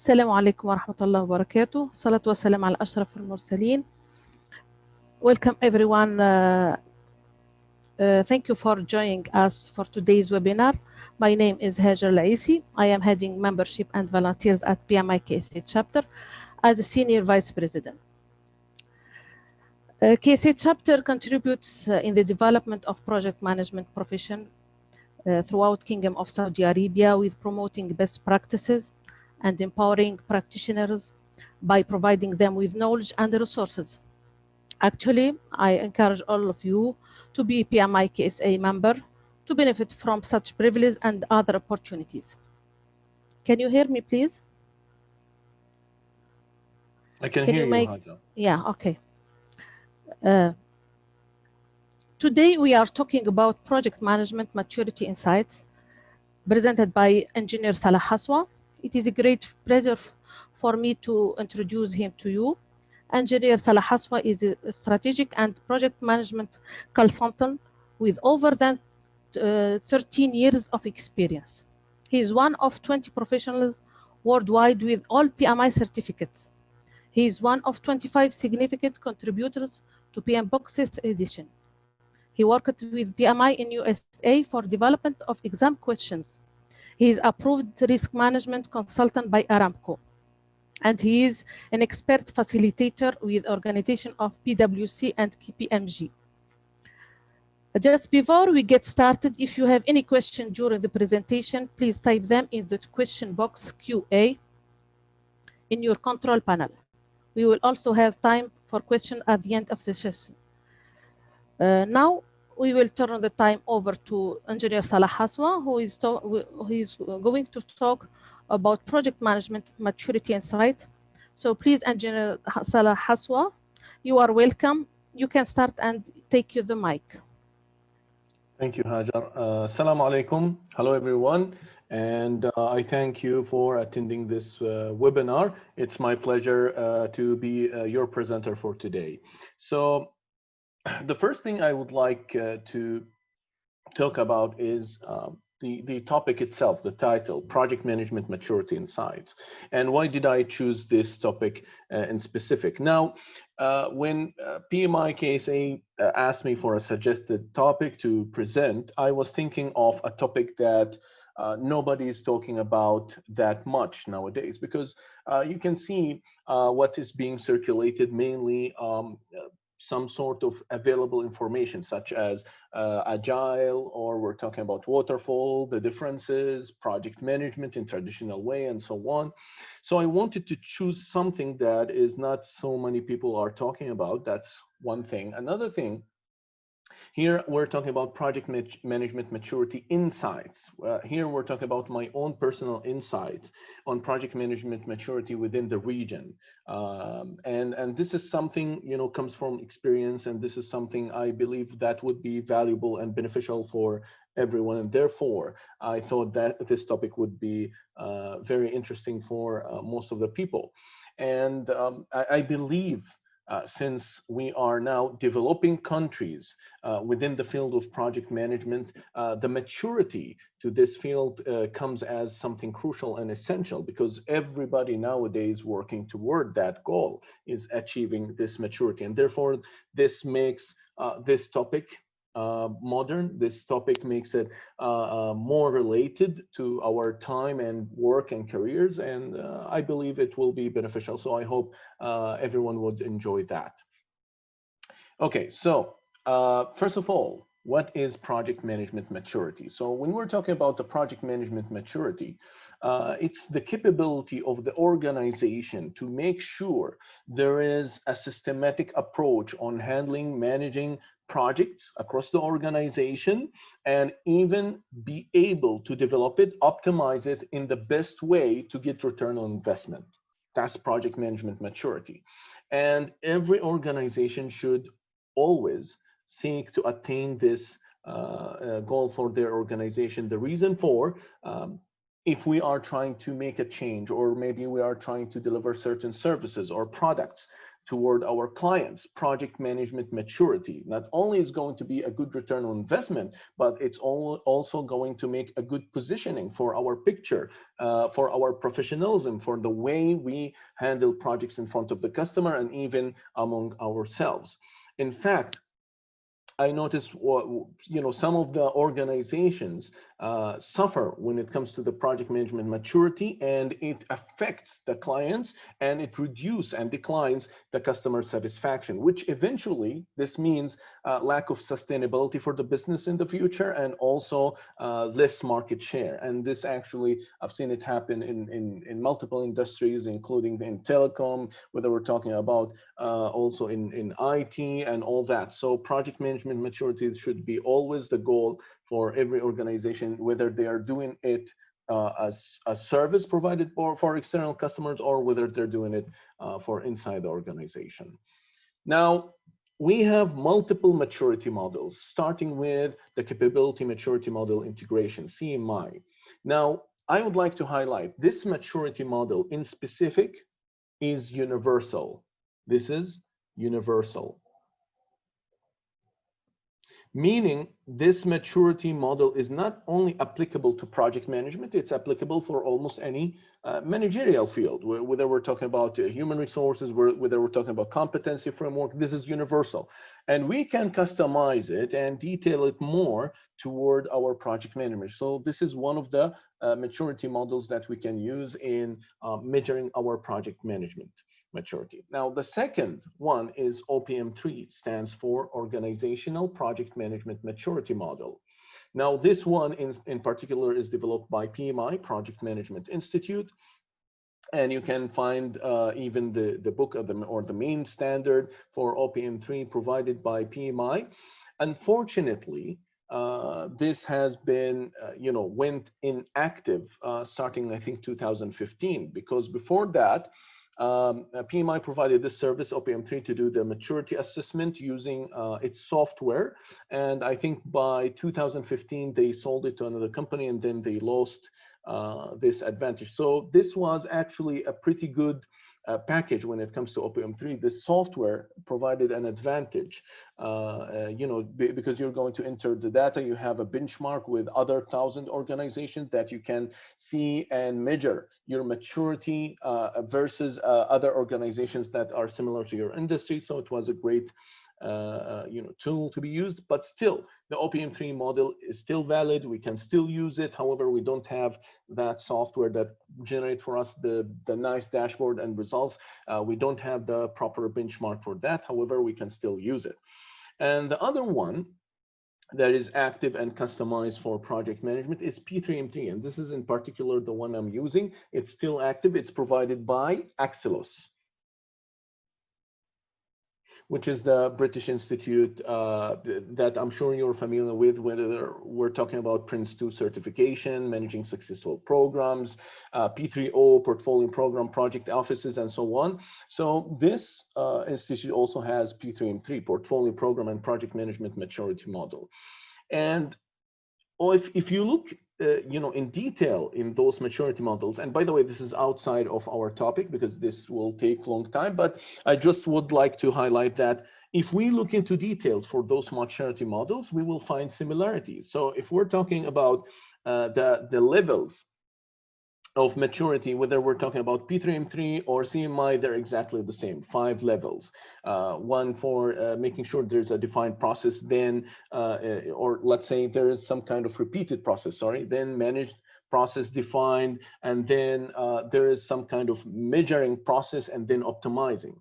السلام عليكم ورحمة الله وبركاته. الصلاة والسلام على أشرف المرسلين. Welcome everyone. Thank you for joining us for today's webinar. My name is Hajar Laisi. I am heading membership and volunteers at PMI KSA Chapter as a Senior Vice President. KSA Chapter contributes in the development of project management profession throughout Kingdom of Saudi Arabia with promoting best practices and empowering practitioners by providing them with knowledge and resources. Actually, I encourage all of you to be a PMI KSA member to benefit from such privileges and other opportunities. Can you hear me, please? I can hear you, Hajar. Yeah, okay. Today we are talking about project management maturity insights presented by Engineer Salah Haswah. It is a great pleasure for me to introduce him to you. Engineer Salah Haswah is a strategic and project management consultant with over than 13 years of experience. He is one of 20 professionals worldwide with all PMI certificates. He is one of 25 significant contributors to PM Box 6th edition. He worked with PMI in USA for development of exam questions. He is approved risk management consultant by Aramco. And he is an expert facilitator with organization of PwC and KPMG. Just before we get started, if you have any question during the presentation, please type them in the question box QA in your control panel. We will also have time for questions at the end of the session. Now, we will turn the time over to Engineer Salah Haswah, who is going to talk about project management maturity insight. So please, Engineer Salah Haswah, you are welcome. You can start and take you the mic. Thank you, Hajar. Assalamu alaikum. Hello, everyone. And I thank you for attending this webinar. It's my pleasure to be your presenter for today. So the first thing I would like to talk about is the topic itself, the title, Project Management Maturity Insights. And why did I choose this topic in specific? Now, when PMI KSA asked me for a suggested topic to present, I was thinking of a topic that nobody is talking about that much nowadays, because you can see what is being circulated, mainly some sort of available information, such as agile, or we're talking about waterfall, the differences, project management in traditional way, and so on. So I wanted to choose something that is not so many people are talking about. That's one thing. Another thing, here we're talking about project management maturity insights. Here we're talking about my own personal insights on project management maturity within the region. And this is something, you know, comes from experience, and this is something I believe that would be valuable and beneficial for everyone. And therefore, I thought that this topic would be very interesting for most of the people. And I believe since we are now developing countries within the field of project management, the maturity to this field comes as something crucial and essential, because everybody nowadays working toward that goal is achieving this maturity. And therefore, this makes this topic modern. This topic makes it more related to our time and work and careers, and I believe it will be beneficial. So I hope everyone would enjoy that. Okay, so first of all, what is project management maturity? So when we're talking about the project management maturity, it's the capability of the organization to make sure there is a systematic approach on handling, managing projects across the organization, and even be able to develop it, optimize it in the best way to get return on investment. That's project management maturity. And every organization should always seek to attain this goal for their organization. The reason for, if we are trying to make a change, or maybe we are trying to deliver certain services or products toward our clients. Project management maturity not only is going to be a good return on investment, but it's also going to make a good positioning for our picture, for our professionalism, for the way we handle projects in front of the customer and even among ourselves. In fact, I notice some of the organizations suffer when it comes to the project management maturity, and it affects the clients, and it reduces and declines the customer satisfaction, which eventually this means lack of sustainability for the business in the future, and also less market share. And this actually, I've seen it happen in multiple industries, including in telecom, whether we're talking about also in IT and all that. So project management maturity should be always the goal for every organization, whether they are doing it as a service provided for external customers, or whether they're doing it for inside the organization. Now, we have multiple maturity models, starting with the capability maturity model integration, CMI. Now, I would like to highlight this maturity model in specific is universal. This is universal, meaning this maturity model is not only applicable to project management, it's applicable for almost any managerial field, whether we're talking about human resources, whether we're talking about competency framework. This is universal, and we can customize it and detail it more toward our project management. So this is one of the maturity models that we can use in measuring our project management maturity. Now, the second one is OPM3, stands for Organizational Project Management Maturity Model. Now, this one in particular is developed by PMI, Project Management Institute, and you can find even the book or the main standard for OPM3 provided by PMI. Unfortunately, this has been, went inactive starting, I think, 2015, because before that, PMI provided this service, OPM3, to do the maturity assessment using its software. And I think by 2015, they sold it to another company, and then they lost this advantage. So this was actually a pretty good package when it comes to OPM3. This software provided an advantage, because you're going to enter the data. You have a benchmark with other 1,000 organizations that you can see and measure your maturity versus other organizations that are similar to your industry. So it was a great tool to be used, but still the OPM3 model is still valid. We can still use it. However, we don't have that software that generates for us the nice dashboard and results. We don't have the proper benchmark for that. However, we can still use it. And the other one that is active and customized for project management is P3M3, and this is in particular the one I'm using. It's still active. It's provided by Axelos, which is the British Institute that I'm sure you're familiar with, whether we're talking about Prince2 certification, managing successful programs, P3O, portfolio program, project offices, and so on. So this institute also has P3M3, portfolio program and project management maturity model. And if you look in detail in those maturity models, and by the way, this is outside of our topic because this will take a long time, but I just would like to highlight that if we look into details for those maturity models, we will find similarities. So if we're talking about the levels of maturity, whether we're talking about P3M3 or CMI, they're exactly the same, 5 levels. One for making sure there's a defined process, then, or let's say there is some kind of repeated process, then managed process defined, and then there is some kind of measuring process, and then optimizing.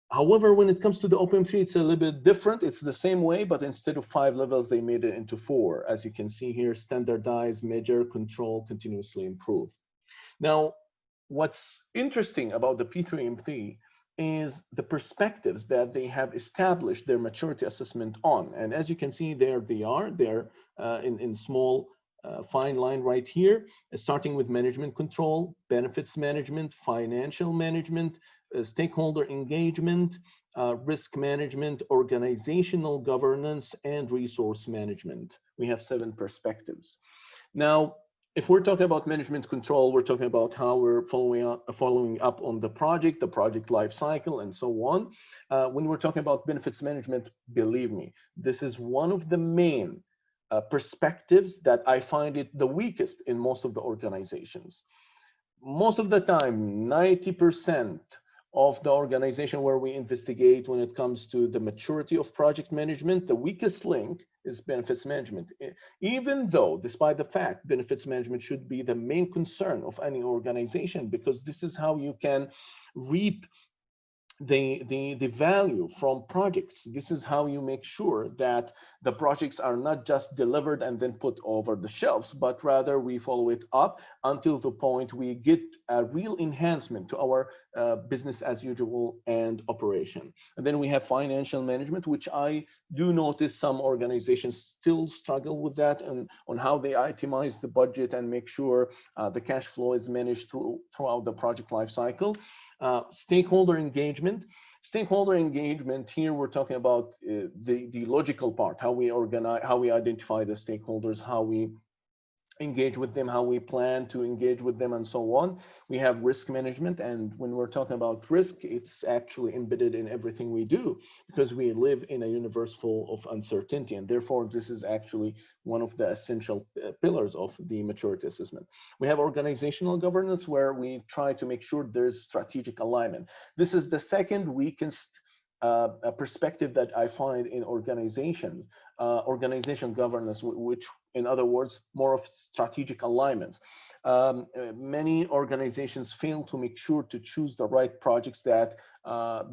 However, when it comes to the OPM3, it's a little bit different. It's the same way, but instead of 5 levels, they made it into 4. As you can see here, standardize, measure, control, continuously improve. Now, what's interesting about the P3M3 is the perspectives that they have established their maturity assessment on. And as you can see, there they are. They're in small fine line right here, starting with management control, benefits management, financial management, stakeholder engagement, risk management, organizational governance, and resource management. We have 7 perspectives. Now, if we're talking about management control, we're talking about how we're following up on the project life cycle, and so on. When we're talking about benefits management, believe me, this is one of the main perspectives that I find it the weakest in most of the organizations. Most of the time, 90% of the organization where we investigate when it comes to the maturity of project management, the weakest link is benefits management. Even though, despite the fact, benefits management should be the main concern of any organization, because this is how you can reap the value from projects. This is how you make sure that the projects are not just delivered and then put over the shelves, but rather we follow it up until the point we get a real enhancement to our business as usual and operation. And then we have financial management, which I do notice some organizations still struggle with that, and on how they itemize the budget and make sure the cash flow is managed throughout the project life cycle. Stakeholder engagement. Stakeholder engagement, here we're talking about the logical part, how we organize, how we identify the stakeholders, how we engage with them, how we plan to engage with them, and so on. We have risk management, and when we're talking about risk, it's actually embedded in everything we do, because we live in a universe full of uncertainty, and therefore this is actually one of the essential pillars of the maturity assessment. We have organizational governance, where we try to make sure there's strategic alignment. This is the second weakest a perspective that I find in organizations, organization governance, which in other words, more of strategic alignments. Many organizations fail to make sure to choose the right projects that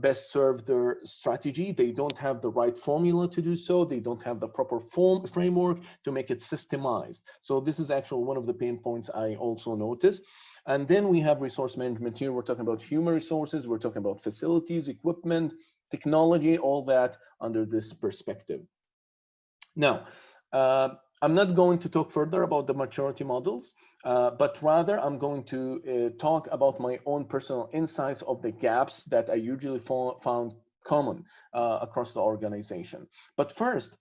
best serve their strategy. They don't have the right formula to do so. They don't have the proper framework to make it systemized. So this is actually one of the pain points I also notice. And then we have resource management. Here we're talking about human resources, we're talking about facilities, equipment, technology, all that under this perspective. Now, I'm not going to talk further about the maturity models, but rather I'm going to talk about my own personal insights of the gaps that I usually found common across the organization. But first,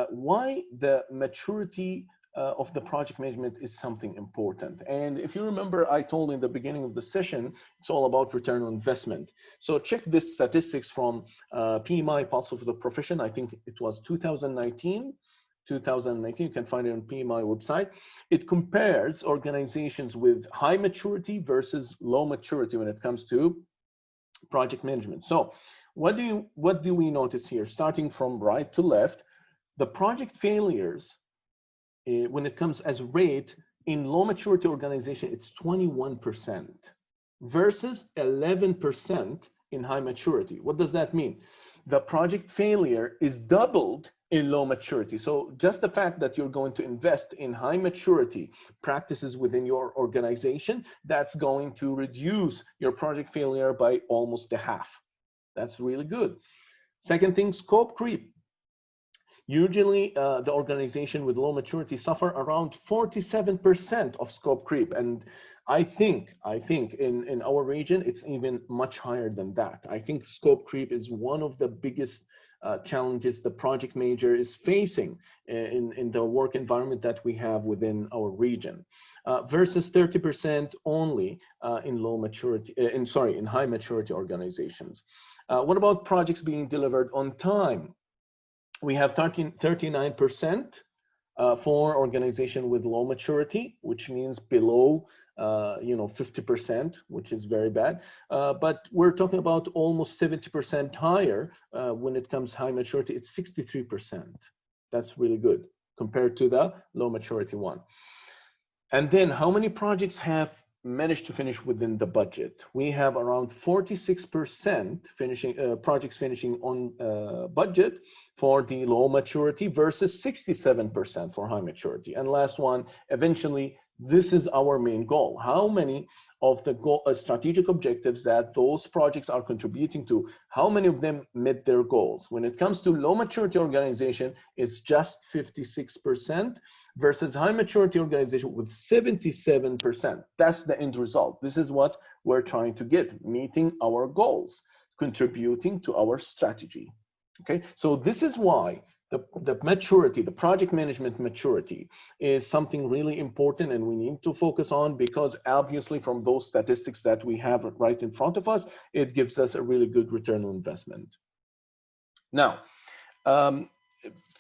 why the maturity of the project management is something important. And if you remember, I told in the beginning of the session, it's all about return on investment. So check this statistics from PMI Pulse of the Profession. I think it was 2019. You can find it on PMI website. It compares organizations with high maturity versus low maturity when it comes to project management. So what do we notice here? Starting from right to left, the project failures, when it comes as rate in low maturity organization, it's 21% versus 11% in high maturity. What does that mean? The project failure is doubled in low maturity. So just the fact that you're going to invest in high maturity practices within your organization, that's going to reduce your project failure by almost a half. That's really good. Second thing, scope creep. Usually the organization with low maturity suffer around 47% of scope creep. And I think in our region, it's even much higher than that. I think scope creep is one of the biggest challenges the project manager is facing in the work environment that we have within our region, versus 30% only in low maturity, in high maturity organizations. What about projects being delivered on time? We have 39% for organization with low maturity, which means below 50%, which is very bad. But we're talking about almost 70% higher when it comes high maturity. It's 63%. That's really good compared to the low maturity one. And then how many projects have managed to finish within the budget? We have around 46% projects finishing on budget for the low maturity versus 67% for high maturity. And last one, eventually, this is our main goal. How many of the strategic objectives that those projects are contributing to, how many of them met their goals? When it comes to low maturity organization, it's just 56% versus high maturity organization with 77%. That's the end result. This is what we're trying to get, meeting our goals, contributing to our strategy. Okay, so this is why the maturity, the project management maturity is something really important and we need to focus on, because obviously from those statistics that we have right in front of us, it gives us a really good return on investment. Now, um,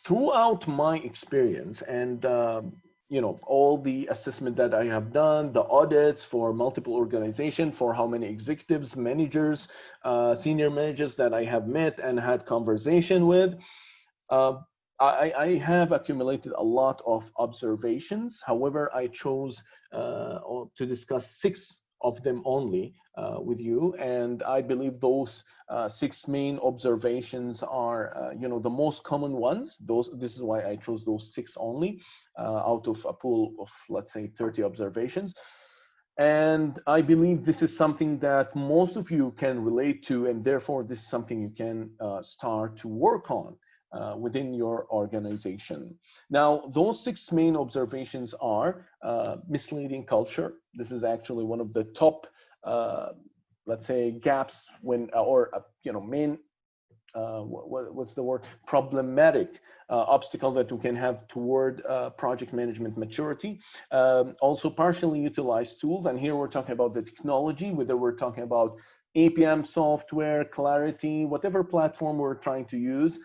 throughout my experience and all the assessment that I have done, the audits for multiple organizations, for how many executives, managers, senior managers that I have met and had conversation with, uh, I have accumulated a lot of observations. However, I chose to discuss 6 of them only with you, and I believe those 6 main observations are, the most common ones. This is why I chose those 6 only out of a pool of, let's say, 30 observations. And I believe this is something that most of you can relate to, and therefore this is something you can start to work on within your organization. Now, those 6 main observations are misleading culture. This is actually one of the top, let's say, gaps main, what's the word, problematic obstacle that we can have toward project management maturity. Also partially utilized tools, and here we're talking about the technology, whether we're talking about APM software, Clarity, whatever platform we're trying to use,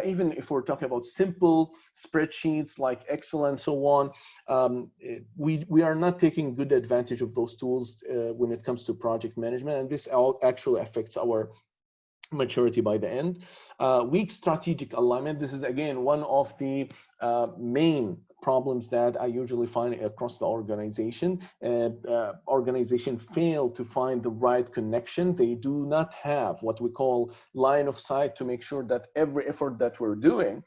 even if we're talking about simple spreadsheets like Excel and so on, we are not taking good advantage of those tools when it comes to project management, and this actually affects our maturity by the end. Weak strategic alignment. This is again one of the main problems that I usually find across the organization. Organization fail to find the right connection. They do not have what we call line of sight to make sure that every effort that we're doing,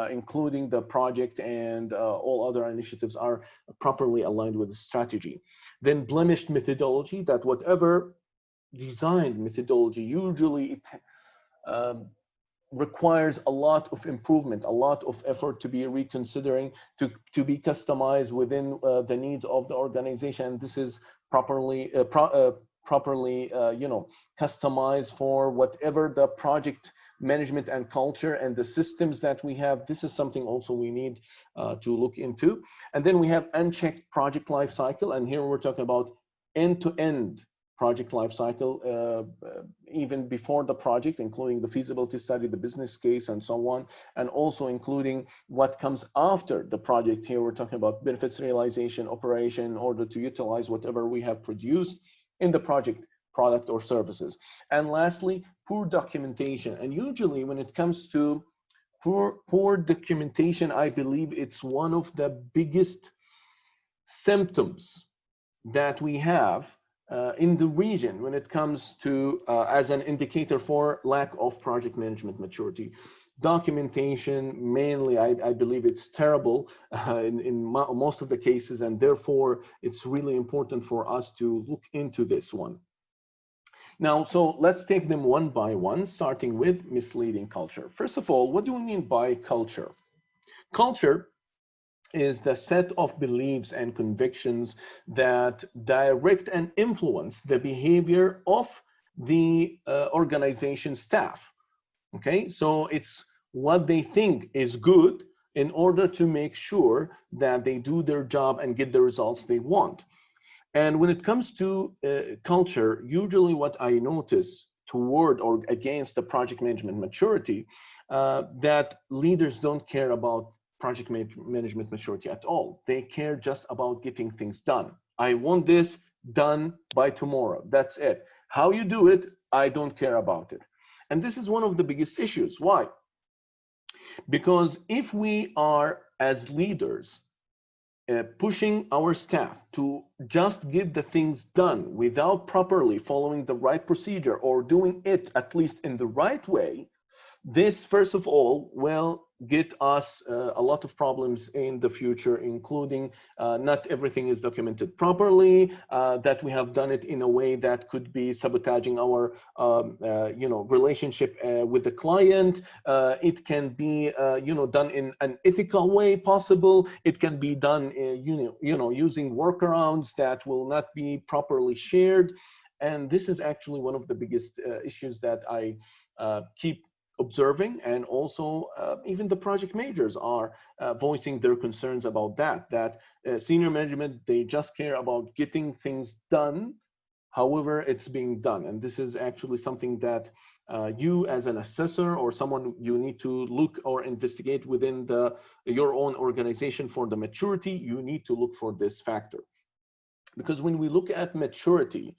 including the project and all other initiatives, are properly aligned with the strategy. Then blemished methodology, that whatever designed methodology, usually it requires a lot of improvement, a lot of effort to be reconsidering, to be customized within the needs of the organization. This is properly customized for whatever the project management and culture and the systems that we have. This is something also we need to look into. And then we have unchecked project life cycle, and here we're talking about end-to-end project lifecycle, even before the project, including the feasibility study, the business case, and so on, and also including what comes after the project. Here we're talking about benefits realization, operation, in order to utilize whatever we have produced in the project, product or services. And lastly, poor documentation. And usually when it comes to poor documentation, I believe it's one of the biggest symptoms that we have in the region when it comes to as an indicator for lack of project management maturity. Documentation, mainly, I believe it's terrible in most of the cases, and therefore it's really important for us to look into this one. Now, so let's take them one by one, starting with misleading culture. First of all, what do we mean by culture? Culture is the set of beliefs and convictions that direct and influence the behavior of the organization staff. Okay, so it's what they think is good in order to make sure that they do their job and get the results they want. And when it comes to culture, usually what I notice toward or against the project management maturity, that leaders don't care about project management maturity at all. They care just about getting things done. I want this done by tomorrow. That's it. How you do it, I don't care about it. And this is one of the biggest issues. Why? Because if we are, as leaders, pushing our staff to just get the things done without properly following the right procedure or doing it at least in the right way, this, first of all, will get us a lot of problems in the future, including not everything is documented properly, that we have done it in a way that could be sabotaging our relationship with the client. It can be done in an ethical way possible. It can be done using workarounds that will not be properly shared. And this is actually one of the biggest issues that I keep observing, and also even the project managers are voicing their concerns about that senior management, they just care about getting things done however it's being done. And this is actually something that you as an assessor or someone, you need to look or investigate within your own organization for the maturity. You need to look for this factor, because when we look at maturity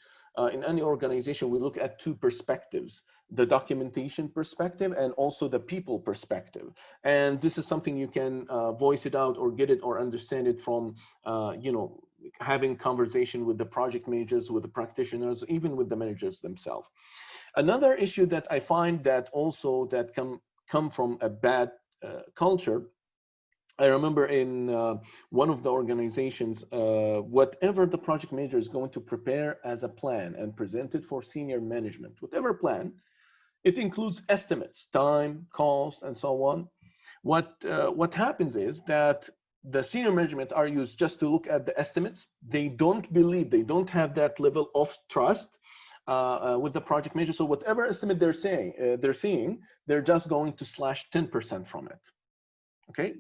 in any organization, we look at two perspectives: the documentation perspective and also the people perspective. And this is something you can voice it out or get it or understand it from having conversation with the project managers, with the practitioners, even with the managers themselves. Another issue that I find that also that come from a bad culture. I remember in one of the organizations, whatever the project manager is going to prepare as a plan and present it for senior management, whatever plan, it includes estimates, time, cost, and so on. What happens is that the senior management are used just to look at the estimates. They don't believe, they don't have that level of trust with the project manager. So whatever estimate they're seeing, they're just going to slash 10% from it. Okay.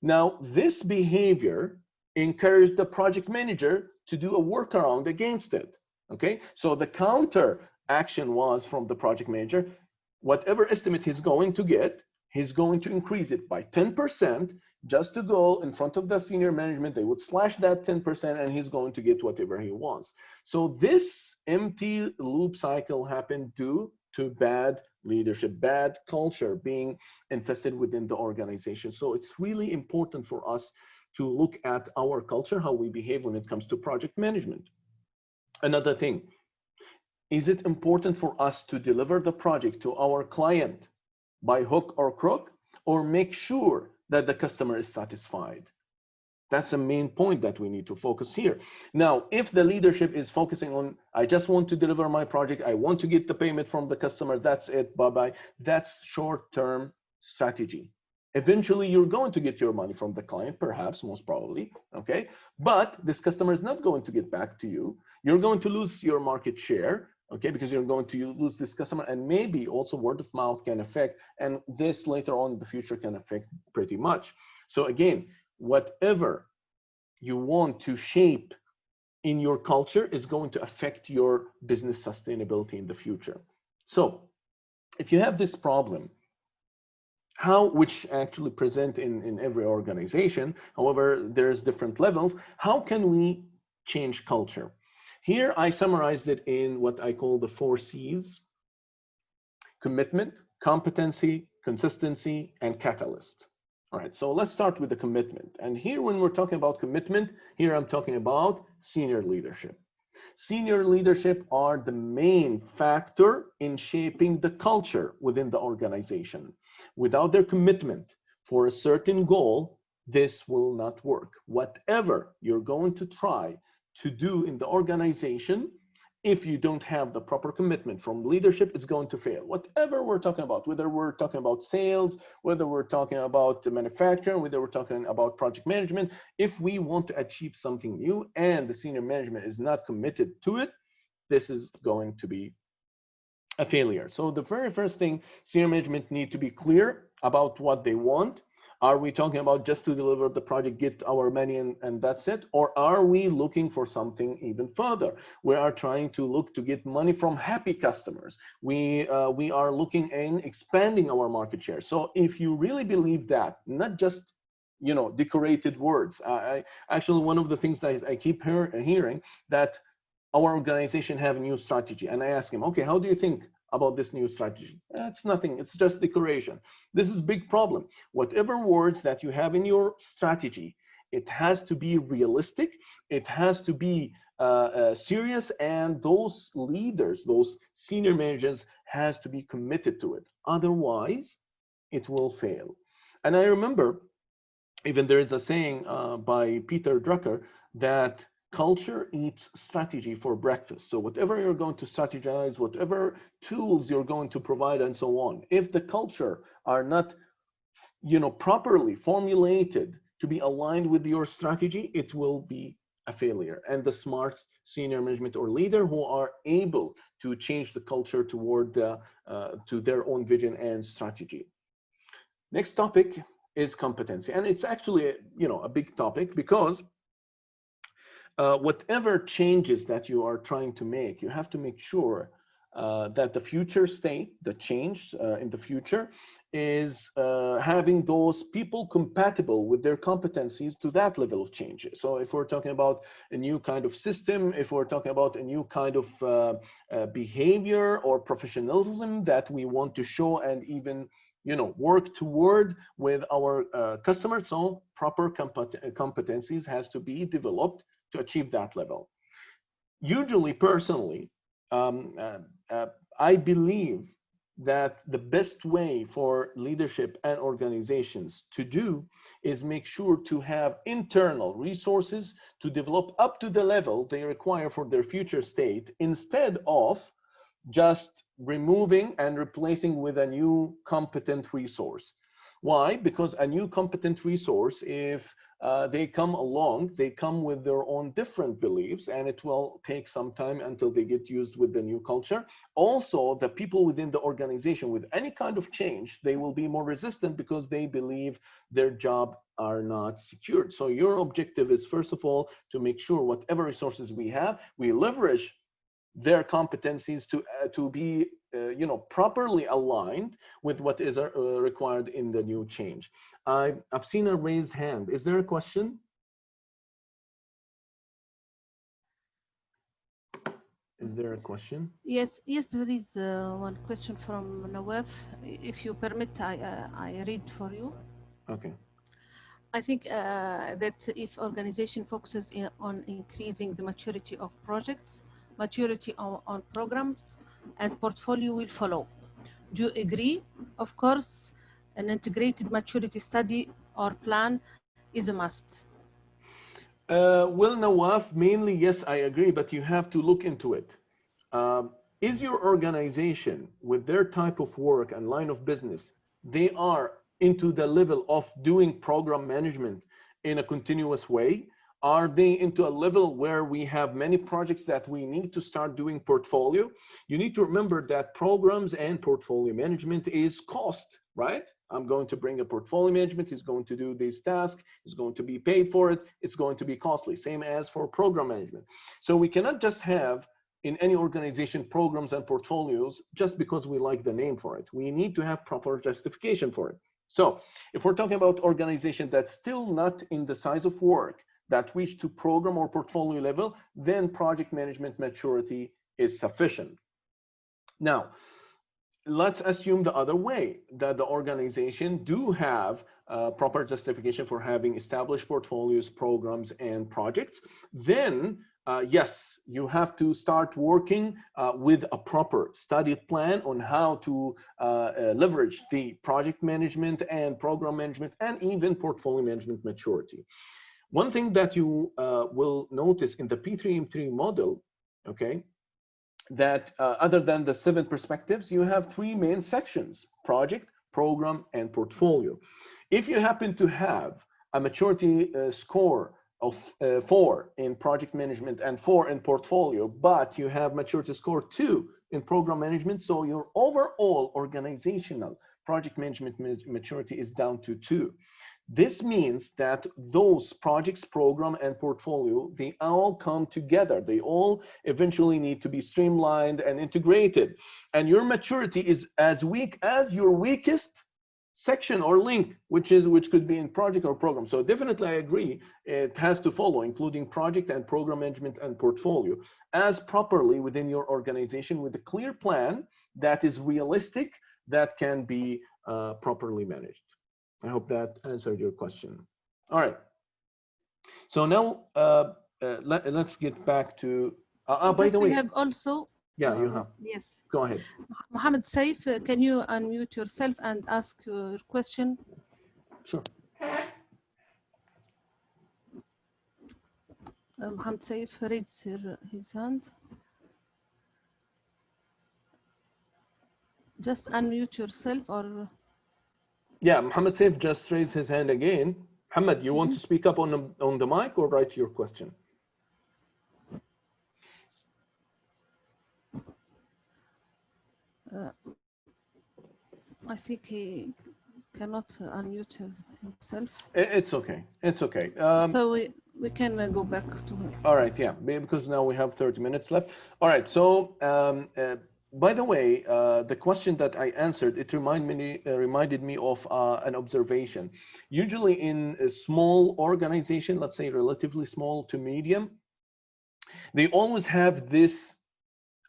Now, this behavior encouraged the project manager to do a workaround against it. Okay, so the counter action was from the project manager: whatever estimate he's going to get, he's going to increase it by 10% just to go in front of the senior management. They would slash that 10% and he's going to get whatever he wants. So this empty loop cycle happened due to bad leadership, bad culture being infested within the organization. So it's really important for us to look at our culture, how we behave when it comes to project management. Another thing, is it important for us to deliver the project to our client by hook or crook, or make sure that the customer is satisfied? That's the main point that we need to focus here. Now, if the leadership is focusing on, I just want to deliver my project, I want to get the payment from the customer, that's it, bye-bye, that's short-term strategy. Eventually, you're going to get your money from the client, perhaps, most probably, okay? But this customer is not going to get back to you. You're going to lose your market share, okay? Because you're going to lose this customer, and maybe also word of mouth can affect, and this later on in the future can affect pretty much. So again, whatever you want to shape in your culture is going to affect your business sustainability in the future. So if you have this problem, which actually present in every organization, however, there's different levels, how can we change culture? Here I summarized it in what I call the 4 C's: commitment, competency, consistency, and catalyst. All right, so let's start with the commitment. And here, when we're talking about commitment, here I'm talking about senior leadership. Senior leadership are the main factor in shaping the culture within the organization. Without their commitment for a certain goal, this will not work. Whatever you're going to try to do in the organization, if you don't have the proper commitment from leadership, it's going to fail. Whatever we're talking about, whether we're talking about sales, whether we're talking about the manufacturing, whether we're talking about project management, if we want to achieve something new and the senior management is not committed to it, this is going to be a failure. So the very first thing, senior management need to be clear about what they want. Are we talking about just to deliver the project, get our money, and that's it? Or are we looking for something even further? We are trying to look to get money from happy customers. We are looking in expanding our market share. So if you really believe that, not just decorated words. Actually, one of the things that I keep hearing that our organization have a new strategy, and I ask him, okay, how do you think about this new strategy? It's nothing, it's just decoration. This is a big problem. Whatever words that you have in your strategy, it has to be realistic, it has to be serious, and those leaders, those senior managers has to be committed to it. Otherwise, it will fail. And I remember, even there is a saying by Peter Drucker that culture eats strategy for breakfast. So whatever you're going to strategize, whatever tools you're going to provide, and so on, if the culture are not, properly formulated to be aligned with your strategy, it will be a failure. And the smart senior management or leader who are able to change the culture toward to their own vision and strategy. Next topic is competency, and it's actually a big topic because whatever changes that you are trying to make, you have to make sure that the future state, the change in the future, is having those people compatible with their competencies to that level of change. So if we're talking about a new kind of system, if we're talking about a new kind of behavior or professionalism that we want to show and even work toward with our customers, so proper competencies has to be developed to achieve that level. Usually, personally, I believe that the best way for leadership and organizations to do is make sure to have internal resources to develop up to the level they require for their future state, instead of just removing and replacing with a new competent resource. Why? Because a new competent resource, if they come along, they come with their own different beliefs, and it will take some time until they get used with the new culture. Also, the people within the organization with any kind of change, they will be more resistant because they believe their job are not secured. So your objective is, first of all, to make sure whatever resources we have, we leverage their competencies to be properly aligned with what is required in the new change. I've seen a raised hand. Is there a question? Is there a question? Yes, there is one question from Nawaf. If you permit, I read for you. Okay. I think that if organization focuses on increasing the maturity of projects, maturity on programs, and portfolio will follow. Do you agree? Of course, an integrated maturity study or plan is a must. Well, Nawaf, mainly, yes, I agree, but you have to look into it. Is your organization, with their type of work and line of business, they are into the level of doing program management in a continuous way? Are they into a level where we have many projects that we need to start doing portfolio? You need to remember that programs and portfolio management is cost, right? I'm going to bring a portfolio management, he's going to do this task, he's going to be paid for it, it's going to be costly, same as for program management. So we cannot just have in any organization programs and portfolios just because we like the name for it. We need to have proper justification for it. So if we're talking about organization that's still not in the size of work that reach to program or portfolio level, then project management maturity is sufficient. Now, let's assume the other way, that the organization do have proper justification for having established portfolios, programs, and projects. Then, yes, you have to start working with a proper studied plan on how to leverage the project management and program management and even portfolio management maturity. One thing that you will notice in the P3M3 model, okay, that other than the 7 perspectives, you have 3 main sections: project, program, and portfolio. If you happen to have a maturity score of 4 in project management and 4 in portfolio, but you have maturity score 2 in program management, so your overall organizational project management maturity is down to 2. This means that those projects, program, and portfolio, they all come together. They all eventually need to be streamlined and integrated. And your maturity is as weak as your weakest section or link, which could be in project or program. So definitely I agree, it has to follow, including project and program management and portfolio, as properly within your organization with a clear plan that is realistic, that can be properly managed. I hope that answered your question. All right. So now let's get back to. By the way, we have also. Yeah, you have. Yes. Go ahead. Mohammed Saif, can you unmute yourself and ask your question? Sure. Mohammed Saif raised his hand. Just unmute yourself, or. Yeah, Mohammed Saif just raised his hand again. Mohammed, you want to speak up on the mic or write your question? Uh, I think he cannot unmute himself. It's okay. It's okay. So we can go back to him. All right, yeah, because now we have 30 minutes left. All right, so by the way, the question that I answered, it reminded me of an observation. Usually in a small organization, let's say relatively small to medium, they always have this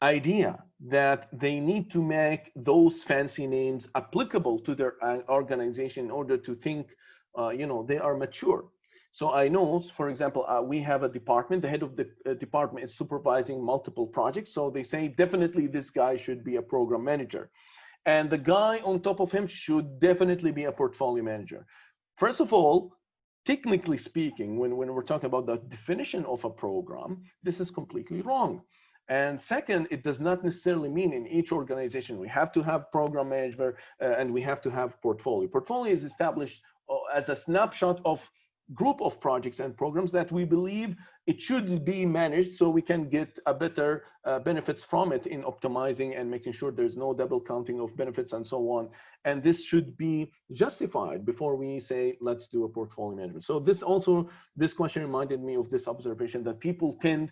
idea that they need to make those fancy names applicable to their organization in order to think, they are mature. So I know, for example, we have a department. The head of the department is supervising multiple projects. So they say definitely this guy should be a program manager, and the guy on top of him should definitely be a portfolio manager. First of all, technically speaking, when we're talking about the definition of a program, this is completely wrong. And second, it does not necessarily mean in each organization we have to have program manager and we have to have portfolio. Portfolio is established as a snapshot of group of projects and programs that we believe it should be managed so we can get a better benefits from it in optimizing and making sure there's no double counting of benefits and so on. And this should be justified before we say, let's do a portfolio management. So this question reminded me of this observation that people tend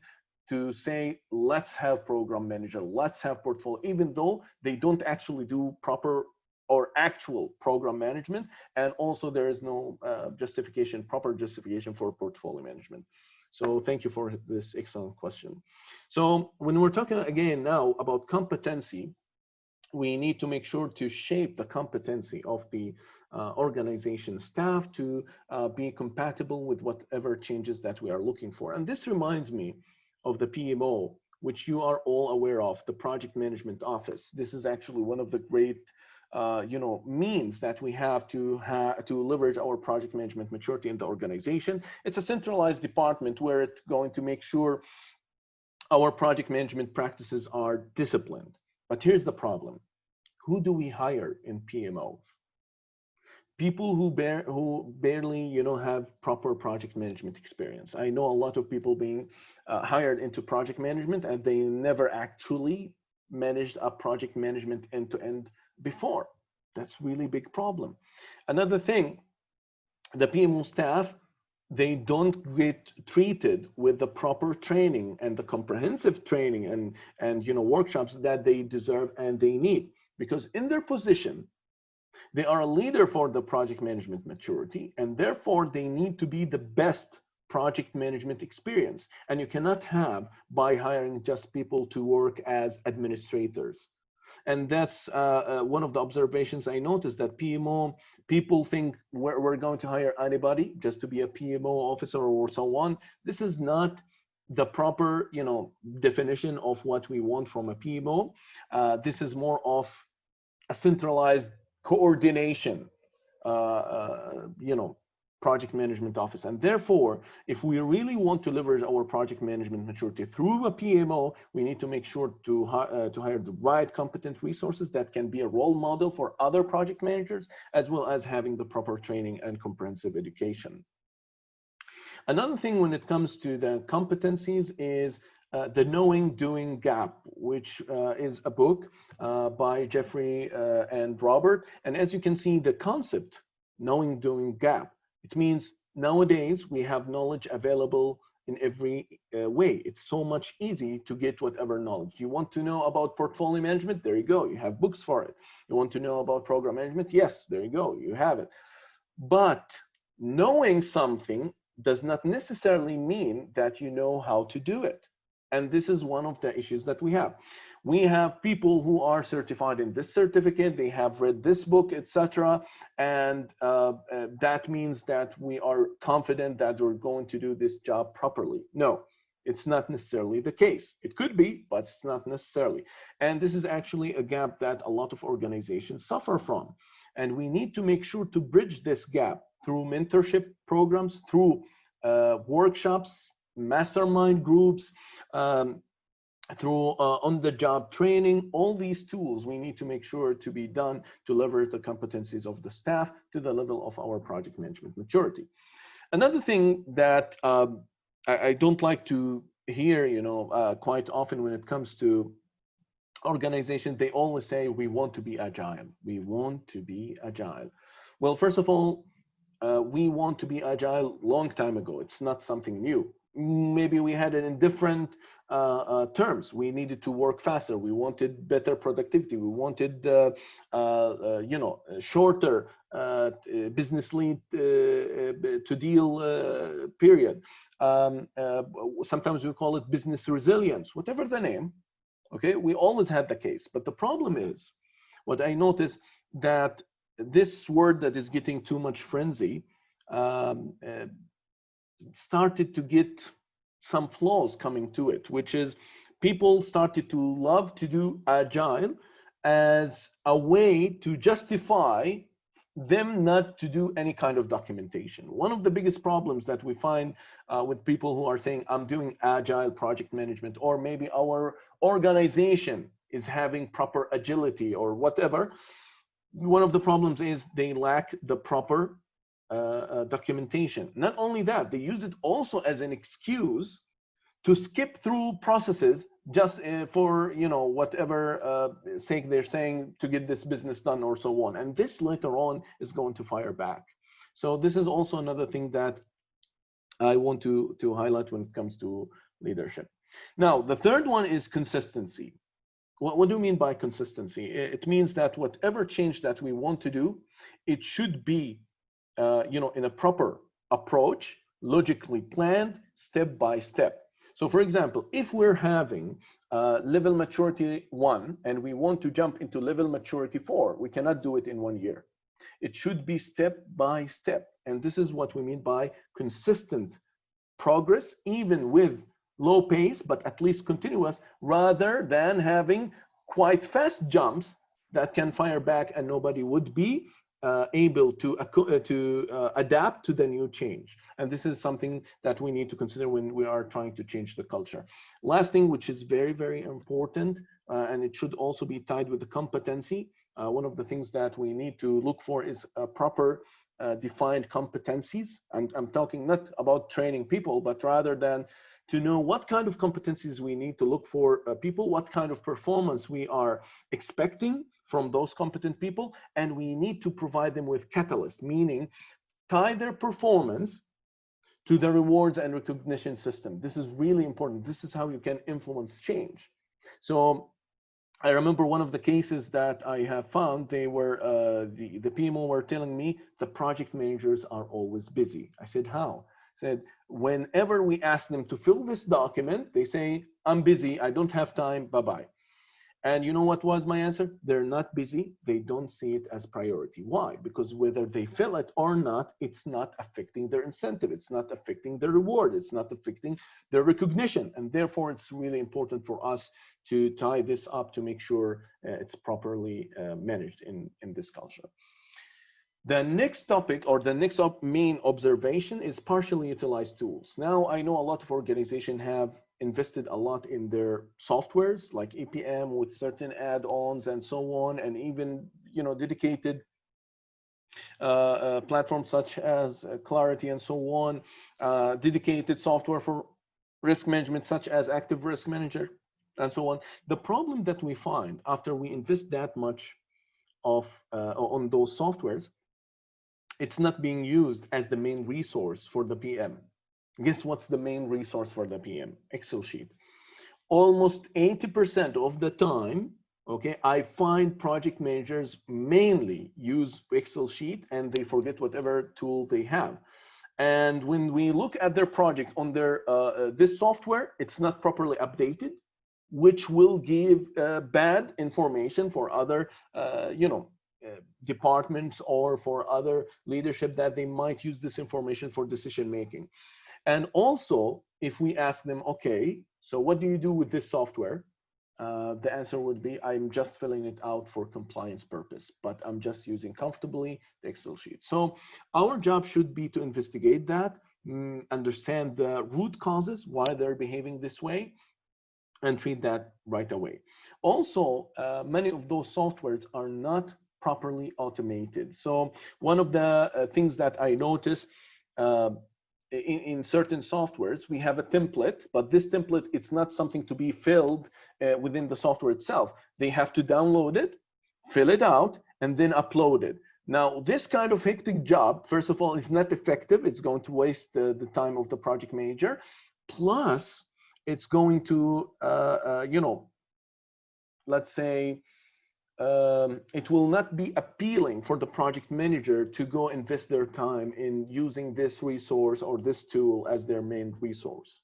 to say, let's have program manager, let's have portfolio, even though they don't actually do proper or actual program management. And also there is no proper justification for portfolio management. So thank you for this excellent question. So when we're talking again now about competency, we need to make sure to shape the competency of the organization staff to be compatible with whatever changes that we are looking for. And this reminds me of the PMO, which you are all aware of, the Project Management Office. This is actually one of the great means that we have to leverage our project management maturity in the organization. It's a centralized department where it's going to make sure our project management practices are disciplined. But here's the problem. Who do we hire in PMO? People who barely have proper project management experience. I know a lot of people being hired into project management and they never actually managed a project management end-to-end before. That's really big problem. Another thing, the PMO staff, they don't get treated with the proper training and the comprehensive training and workshops that they deserve and they need, because in their position they are a leader for the project management maturity, and therefore they need to be the best project management experience. And you cannot have by hiring just people to work as administrators. And that's one of the observations I noticed, that PMO people think we're going to hire anybody just to be a PMO officer or so on. This is not the proper definition of what we want from a PMO. This is more of a centralized coordination project management office. And therefore, if we really want to leverage our project management maturity through a PMO, we need to make sure to hire the right competent resources that can be a role model for other project managers, as well as having the proper training and comprehensive education. Another thing when it comes to the competencies is the Knowing Doing Gap, which is a book by Jeffrey and Robert. And as you can see, the concept Knowing Doing Gap, it means nowadays we have knowledge available in every way. It's so much easy to get whatever knowledge. You want to know about portfolio management? There you go. You have books for it. You want to know about program management? Yes, there you go. You have it. But knowing something does not necessarily mean that you know how to do it. And this is one of the issues that we have. We have people who are certified in this certificate, they have read this book, etc. And that means that we are confident that we're going to do this job properly. No, it's not necessarily the case. It could be, but it's not necessarily. And this is actually a gap that a lot of organizations suffer from. And we need to make sure to bridge this gap through mentorship programs, through workshops, mastermind groups, through on-the-job training. All these tools we need to make sure to be done to leverage the competencies of the staff to the level of our project management maturity. Another thing that I don't like to hear, quite often when it comes to organization, they always say, we want to be agile. We want to be agile. Well, first of all, we want to be agile long time ago. It's not something new. Maybe we had it in different terms. We needed to work faster. We wanted better productivity. We wanted, shorter business lead to deal period. Sometimes we call it business resilience, whatever the name. Okay, we always had the case. But the problem is, what I noticed that this word that is getting too much frenzy started to get some flaws coming to it, which is people started to love to do agile as a way to justify them not to do any kind of documentation. One of the biggest problems that we find with people who are saying, I'm doing agile project management, or maybe our organization is having proper agility or whatever, one of the problems is they lack the proper documentation. Not only that, they use it also as an excuse to skip through processes just for whatever sake they're saying to get this business done or so on. And this later on is going to fire back. So this is also another thing that I want to highlight when it comes to leadership. Now, the third one is consistency. What do you mean by consistency? It means that whatever change that we want to do, it should be in a proper approach, logically planned, step by step. So for example, if we're having level maturity 1 and we want to jump into level maturity 4, we cannot do it in 1 year. It should be step by step. And this is what we mean by consistent progress, even with low pace, but at least continuous, rather than having quite fast jumps that can fire back and nobody would be able to adapt to the new change. And this is something that we need to consider when we are trying to change the culture. Last thing, which is very, very important, and it should also be tied with the competency. One of the things that we need to look for is a proper defined competencies. And I'm talking not about training people, but rather than to know what kind of competencies we need to look for people, what kind of performance we are expecting from those competent people, and we need to provide them with catalyst, meaning tie their performance to the rewards and recognition system. This is really important. This is how you can influence change. So I remember one of the cases that I have found, they were, the PMO were telling me the project managers are always busy. I said, how? I said, whenever we ask them to fill this document, they say, I'm busy, I don't have time, bye-bye. And you know what was my answer? They're not busy. They don't see it as priority. Why? Because whether they fill it or not, it's not affecting their incentive. It's not affecting their reward. It's not affecting their recognition. And therefore, it's really important for us to tie this up to make sure it's properly managed in this culture. The next topic, or the next main observation, is partially utilized tools. Now, I know a lot of organizations have invested a lot in their softwares like EPM with certain add-ons and so on, and even dedicated platforms such as Clarity and so on, dedicated software for risk management such as Active Risk Manager and so on. The problem that we find after we invest that much on those softwares, it's not being used as the main resource for the PM. Guess what's the main resource for the PM? Excel sheet. Almost 80% of the time, okay, I find project managers mainly use Excel sheet and they forget whatever tool they have. And when we look at their project on their this software, it's not properly updated, which will give bad information for other, departments or for other leadership that they might use this information for decision making. And also, if we ask them, okay, so what do you do with this software? The answer would be, I'm just filling it out for compliance purpose, but I'm just using comfortably the Excel sheet. So our job should be to investigate that, understand the root causes, why they're behaving this way, and treat that right away. Also, many of those softwares are not properly automated. So one of the things that I noticed in certain softwares, we have a template, but this template, it's not something to be filled within the software itself. They have to download it, fill it out, and then upload it. Now, this kind of hectic job, first of all, is not effective. It's going to waste the time of the project manager. Plus, it's going to, you know, let's say, it will not be appealing for the project manager to go invest their time in using this resource or this tool as their main resource.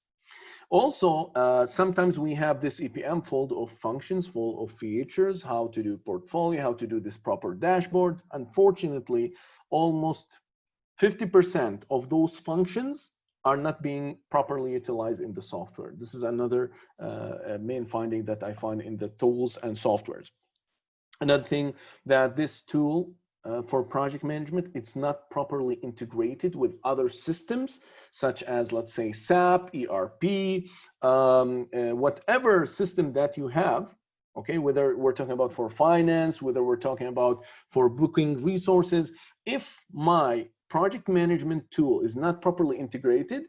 Also, sometimes we have this EPM full of functions, full of features, how to do portfolio, how to do this proper dashboard. Unfortunately, almost 50% of those functions are not being properly utilized in the software. This is another main finding that I find in the tools and softwares. Another thing, that this tool for project management, it's not properly integrated with other systems, such as, let's say, SAP, ERP, whatever system that you have, okay, whether we're talking about for finance, whether we're talking about for booking resources. If my project management tool is not properly integrated,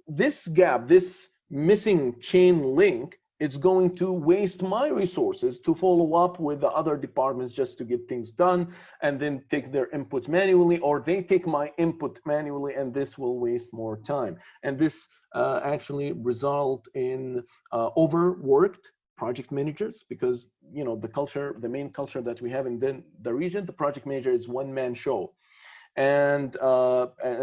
this gap, this missing chain link, it's going to waste my resources to follow up with the other departments just to get things done, and then take their input manually, or they take my input manually, and this will waste more time. And this actually result in overworked project managers, because, you know, the culture, the main culture that we have in the region, the project manager is one-man show. And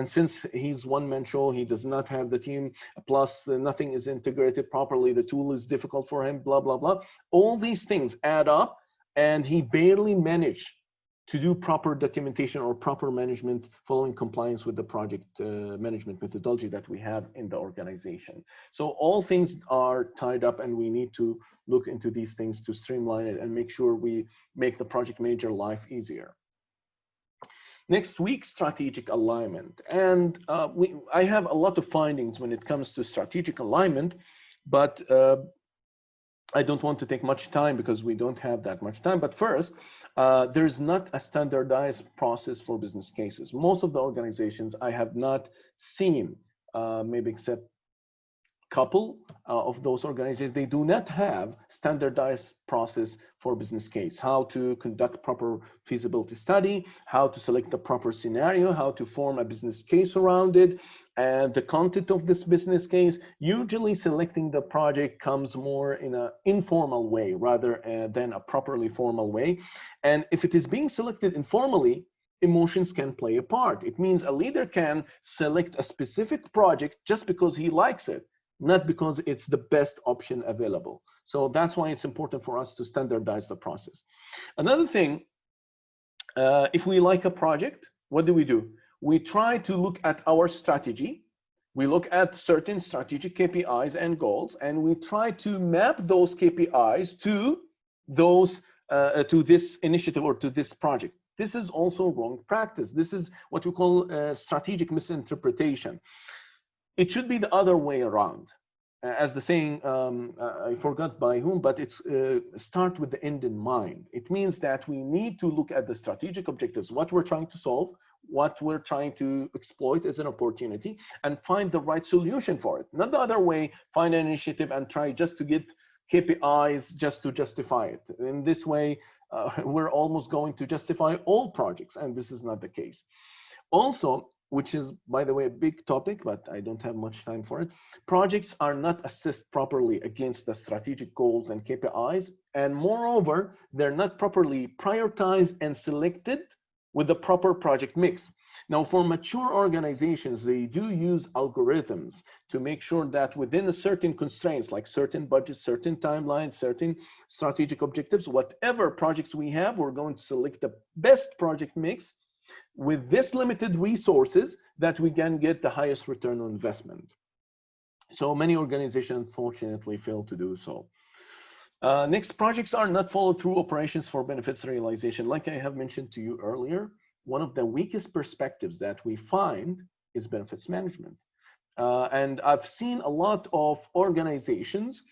since he's one-man show, he does not have the team, plus nothing is integrated properly, the tool is difficult for him, blah, blah, blah. All these things add up, and he barely managed to do proper documentation or proper management following compliance with the project management methodology that we have in the organization. So all things are tied up, and we need to look into these things to streamline it and make sure we make the project manager life easier. Next week, strategic alignment. And I have a lot of findings when it comes to strategic alignment, but I don't want to take much time because we don't have that much time. But first, there's not a standardized process for business cases. Most of the organizations I have not seen, maybe except couple of those organizations, they do not have standardized process for business case, how to conduct proper feasibility study, how to select the proper scenario, how to form a business case around it, and the content of this business case. Usually selecting the project comes more in an informal way rather than a properly formal way. And if it is being selected informally, emotions can play a part. It means a leader can select a specific project just because he likes it, not because it's the best option available. So that's why it's important for us to standardize the process. Another thing, if we like a project, what do? We try to look at our strategy. We look at certain strategic KPIs and goals, and we try to map those KPIs to those to this initiative or to this project. This is also wrong practice. This is what we call strategic misinterpretation. It should be the other way around. As the saying, I forgot by whom, but it's start with the end in mind. It means that we need to look at the strategic objectives, what we're trying to solve, what we're trying to exploit as an opportunity, and find the right solution for it. Not the other way, find an initiative and try just to get KPIs just to justify it. In this way, we're almost going to justify all projects, and this is not the case. Also, which is, by the way, a big topic, but I don't have much time for it, projects are not assessed properly against the strategic goals and KPIs, and moreover, they're not properly prioritized and selected with the proper project mix. Now, for mature organizations, they do use algorithms to make sure that within a certain constraints, like certain budgets, certain timelines, certain strategic objectives, whatever projects we have, we're going to select the best project mix with this limited resources that we can get the highest return on investment. So many organizations unfortunately fail to do so. Next, projects are not followed through operations for benefits realization. Like I have mentioned to you earlier, one of the weakest perspectives that we find is benefits management. And I've seen a lot of organizations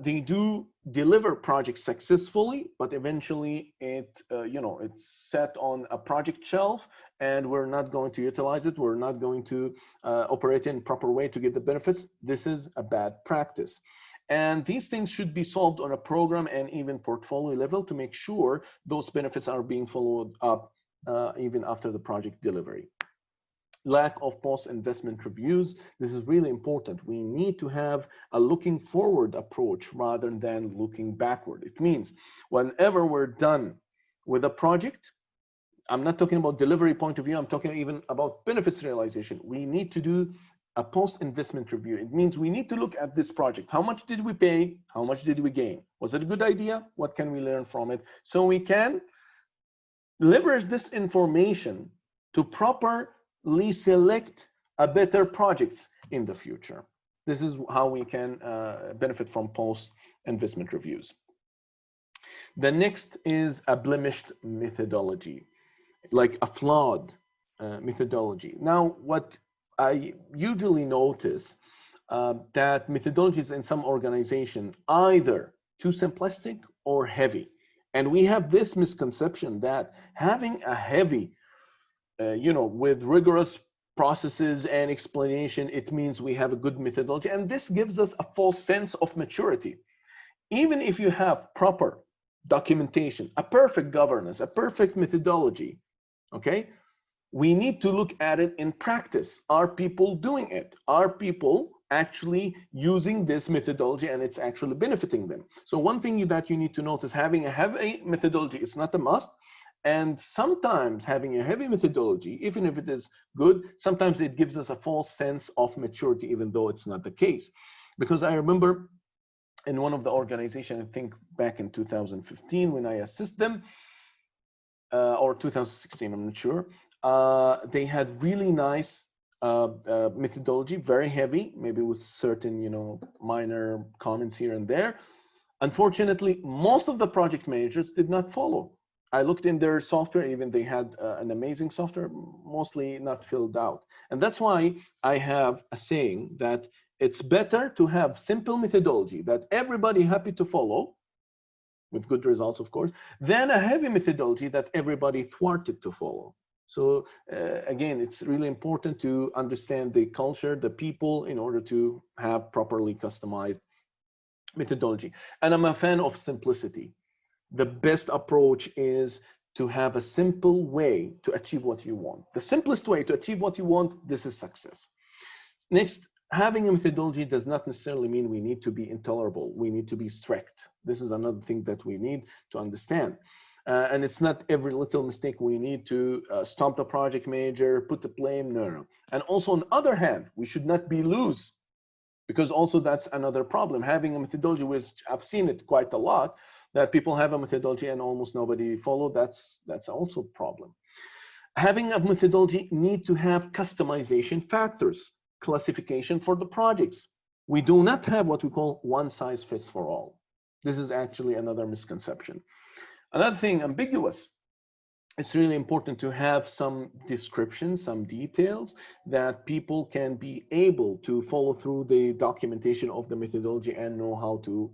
they do deliver projects successfully, but eventually it's set on a project shelf, and we're not going to utilize it. We're not going to operate in proper way to get the benefits. This is a bad practice. And these things should be solved on a program and even portfolio level to make sure those benefits are being followed up even after the project delivery. Lack of post-investment reviews. This is really important. We need to have a looking forward approach rather than looking backward. It means whenever we're done with a project, I'm not talking about delivery point of view, I'm talking even about benefits realization. We need to do a post-investment review. It means we need to look at this project. How much did we pay? How much did we gain? Was it a good idea? What can we learn from it? So we can leverage this information to properly select a better projects in the future. This is how we can benefit from post-investment reviews. The next is a blemished methodology, like a flawed methodology. Now, what I usually notice that methodologies in some organization either too simplistic or heavy. And we have this misconception that having a heavy with rigorous processes and explanation, it means we have a good methodology. And this gives us a false sense of maturity. Even if you have proper documentation, a perfect governance, a perfect methodology, okay, we need to look at it in practice. Are people doing it? Are people actually using this methodology and it's actually benefiting them? So one thing that you need to notice, having a heavy methodology is not a must. And sometimes having a heavy methodology, even if it is good, sometimes it gives us a false sense of maturity, even though it's not the case. Because I remember in one of the organizations, I think back in 2015, when I assist them, or 2016, I'm not sure, they had really nice methodology, very heavy, maybe with certain, minor comments here and there. Unfortunately, most of the project managers did not follow. I looked in their software, even they had an amazing software, mostly not filled out. And that's why I have a saying that it's better to have simple methodology that everybody happy to follow, with good results, of course, than a heavy methodology that everybody thwarted to follow. So again, it's really important to understand the culture, the people, in order to have properly customized methodology. And I'm a fan of simplicity. The best approach is to have a simple way to achieve what you want. The simplest way to achieve what you want, this is success. Next, having a methodology does not necessarily mean we need to be intolerable. We need to be strict. This is another thing that we need to understand. And it's not every little mistake we need to stop the project manager, put the blame, no. And also on the other hand, we should not be loose, because also that's another problem. Having a methodology, which I've seen it quite a lot, that people have a methodology and almost nobody follow, that's also a problem. Having a methodology need to have customization factors, classification for the projects. We do not have what we call one size fits for all. This is actually another misconception. Another thing, ambiguous. It's really important to have some description, some details that people can be able to follow through the documentation of the methodology and know how to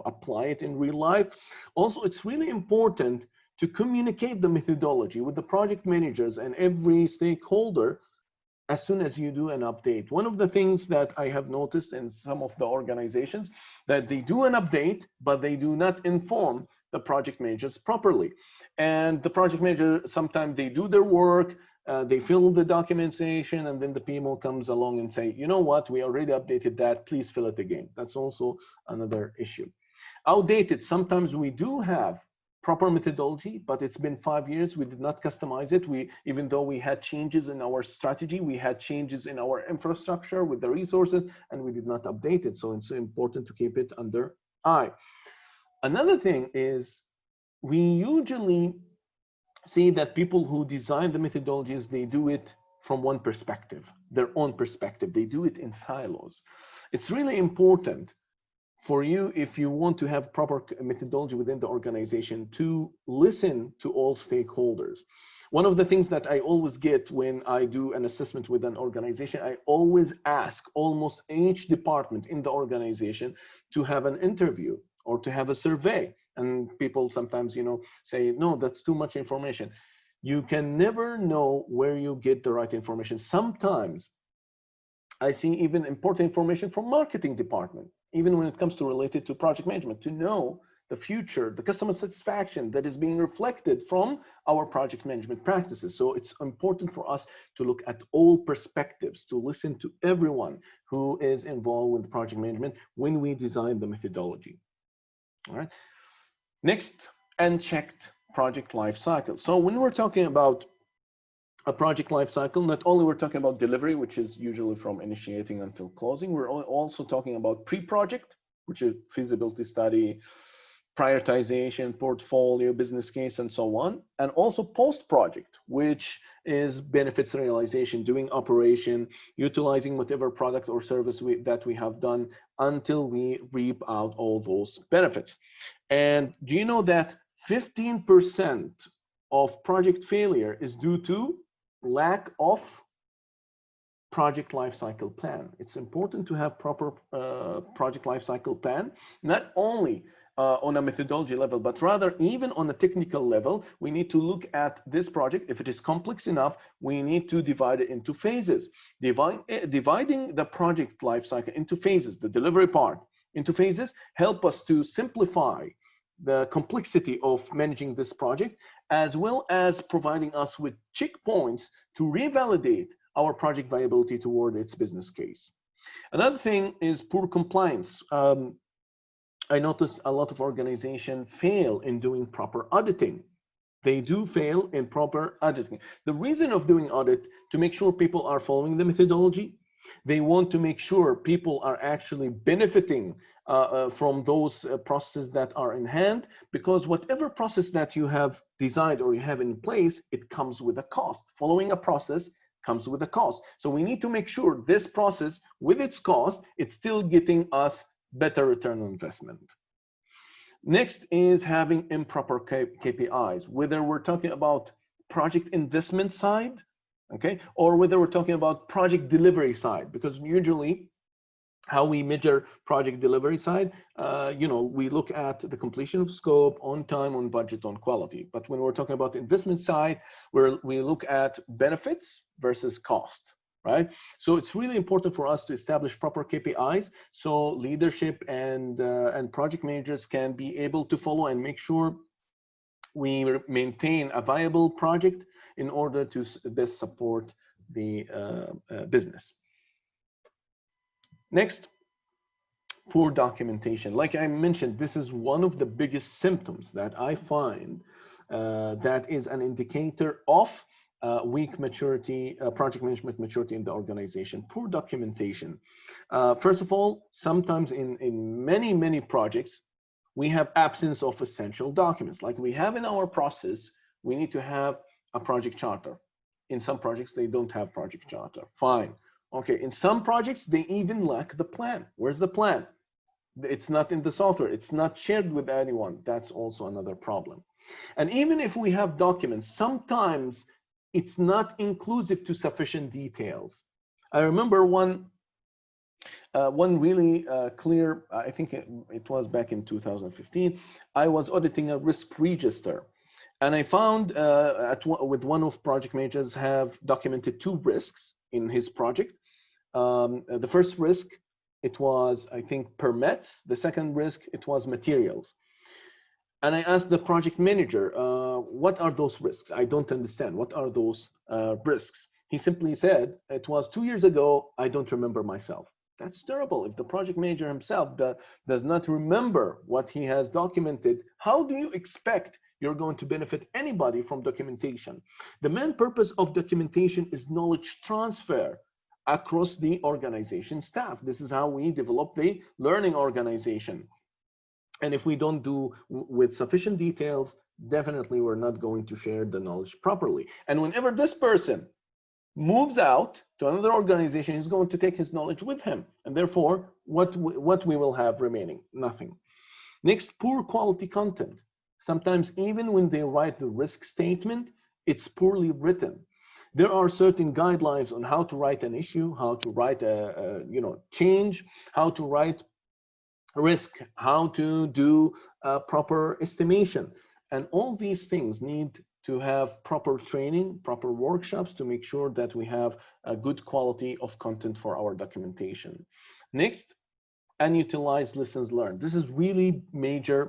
apply it in real life. Also, it's really important to communicate the methodology with the project managers and every stakeholder as soon as you do an update. One of the things that I have noticed in some of the organizations, that they do an update, but they do not inform the project managers properly. And the project manager, sometimes they do their work, they fill the documentation, and then the PMO comes along and say, you know what, we already updated that, please fill it again. That's also another issue. Outdated, sometimes we do have proper methodology, but it's been 5 years, we did not customize it. Even though we had changes in our strategy, we had changes in our infrastructure with the resources, and we did not update it. So it's important to keep it under eye. Another thing is, we usually see that people who design the methodologies, they do it from one perspective, their own perspective. They do it in silos. It's really important for you, if you want to have proper methodology within the organization, to listen to all stakeholders. One of the things that I always get when I do an assessment with an organization, I always ask almost each department in the organization to have an interview or to have a survey. And people sometimes, say, no, that's too much information. You can never know where you get the right information. Sometimes I see even important information from marketing department, even when it comes to related to project management, to know the future, the customer satisfaction that is being reflected from our project management practices. So it's important for us to look at all perspectives, to listen to everyone who is involved with project management when we design the methodology. All right. Next, unchecked project life cycle. So when we're talking about a project life cycle, not only we're talking about delivery, which is usually from initiating until closing, we're also talking about pre-project, which is feasibility study, prioritization, portfolio, business case, and so on, and also post-project, which is benefits realization, doing operation, utilizing whatever product or service that we have done until we reap out all those benefits. And do you know that 15% of project failure is due to lack of project lifecycle plan? It's important to have proper project lifecycle plan, not only on a methodology level, but rather even on a technical level. We need to look at this project. If it is complex enough, we need to divide it into phases. Dividing the project lifecycle into phases, the delivery part into phases, help us to simplify the complexity of managing this project, as well as providing us with checkpoints to revalidate our project viability toward its business case. Another thing is poor compliance. I notice a lot of organizations fail in doing proper auditing. They do fail in proper auditing. The reason of doing audit, to make sure people are following the methodology. They want to make sure people are actually benefiting from those processes that are in hand, because whatever process that you have designed or you have in place, it comes with a cost. Following a process comes with a cost. So we need to make sure this process, with its cost, it's still getting us better return on investment. Next is having improper KPIs, whether we're talking about project investment side, okay, or whether we're talking about project delivery side, because usually how we measure project delivery side, we look at the completion of scope, on time, on budget, on quality. But when we're talking about investment side, we look at benefits versus cost, right? So it's really important for us to establish proper KPIs so leadership and project managers can be able to follow and make sure we maintain a viable project in order to best support the business. Next, poor documentation. Like I mentioned, this is one of the biggest symptoms that I find that is an indicator of weak maturity, project management maturity in the organization. Poor documentation. First of all, sometimes in many projects, we have absence of essential documents. Like we have in our process, we need to have a project charter. In some projects, they don't have project charter. Fine. Okay, in some projects, they even lack the plan. Where's the plan? It's not in the software. It's not shared with anyone. That's also another problem. And even if we have documents, sometimes it's not inclusive to sufficient details. I remember one really clear, I think it was back in 2015, I was auditing a risk register. And I found with one of project managers have documented 2 risks in his project. The first risk, it was, I think, permits. The second risk, it was materials. And I asked the project manager, what are those risks? I don't understand. What are those risks? He simply said, it was 2 years ago. I don't remember myself. That's terrible. If the project manager himself does not remember what he has documented, how do you expect you're going to benefit anybody from documentation? The main purpose of documentation is knowledge transfer across the organization staff. This is how we develop the learning organization. And if we don't do with sufficient details, definitely we're not going to share the knowledge properly. And whenever this person moves out to another organization, he's going to take his knowledge with him. And therefore, what we will have remaining? Nothing. Next, poor quality content. Sometimes even when they write the risk statement, It's poorly written. There are certain guidelines on how to write an issue, how to write a change, how to write risk, how to do a proper estimation. And all these things need to have proper training, proper workshops to make sure that we have a good quality of content for our documentation. Next, unutilized lessons learned. This is really major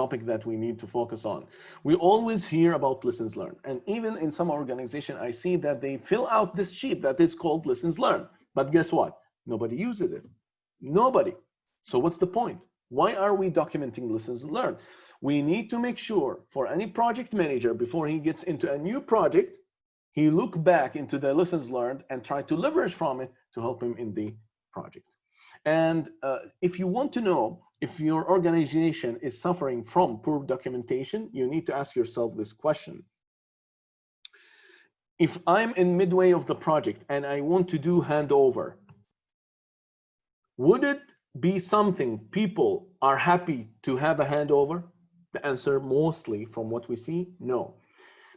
topic that we need to focus on. We always hear about lessons learned, and even in some organization I see that they fill out this sheet that is called lessons learned, but guess what? Nobody uses it. Nobody. So what's the point? Why are we documenting lessons learned? We need to make sure for any project manager, before he gets into a new project, he look back into the lessons learned and try to leverage from it to help him in the project. And if you want to know if your organization is suffering from poor documentation, you need to ask yourself this question. If I'm in midway of the project and I want to do handover, would it be something people are happy to have a handover? The answer, mostly from what we see, no.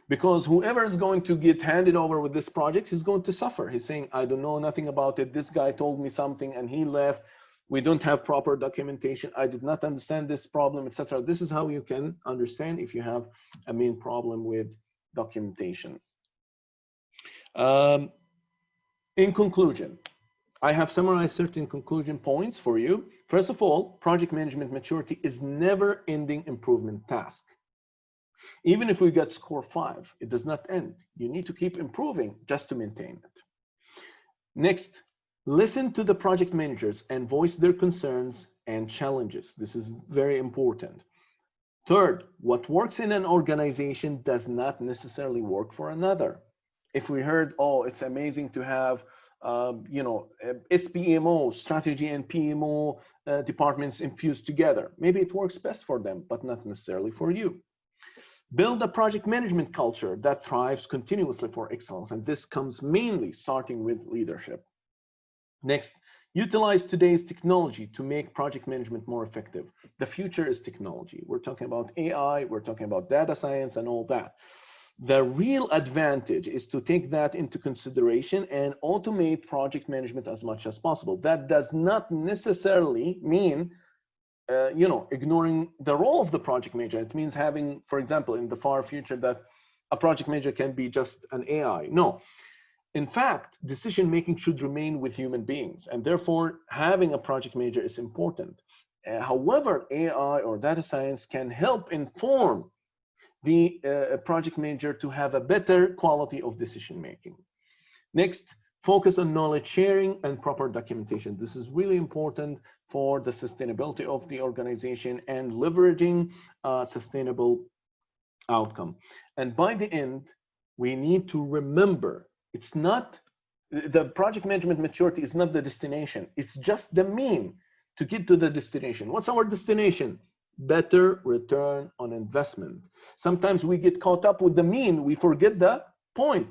Because whoever is going to get handed over with this project is going to suffer. He's saying, I don't know nothing about it. This guy told me something and he left. We don't have proper documentation. I did not understand this problem, etc. This is how you can understand if you have a main problem with documentation. In conclusion, I have summarized certain conclusion points for you. First of all, project management maturity is never ending improvement task. Even if we get score 5, it does not end. You need to keep improving just to maintain it. Next, listen to the project managers and voice their concerns and challenges. This is very important. Third, what works in an organization does not necessarily work for another. If we heard, oh, it's amazing to have SPMO, strategy and PMO departments infused together. Maybe it works best for them, but not necessarily for you. Build a project management culture that thrives continuously for excellence, and this comes mainly starting with leadership. Next, utilize today's technology to make project management more effective. The future is technology. We're talking about AI, we're talking about data science and all that. The real advantage is to take that into consideration and automate project management as much as possible. That does not necessarily mean ignoring the role of the project manager. It means having, for example, in the far future, that a project manager can be just an AI. No. In fact, decision-making should remain with human beings, and therefore having a project manager is important. However, AI or data science can help inform the project manager to have a better quality of decision-making. Next, focus on knowledge sharing and proper documentation. This is really important for the sustainability of the organization and leveraging a sustainable outcome. And by the end, we need to remember, it's not, the project management maturity is not the destination. It's just the mean to get to the destination. What's our destination? Better return on investment. Sometimes we get caught up with the mean. We forget the point.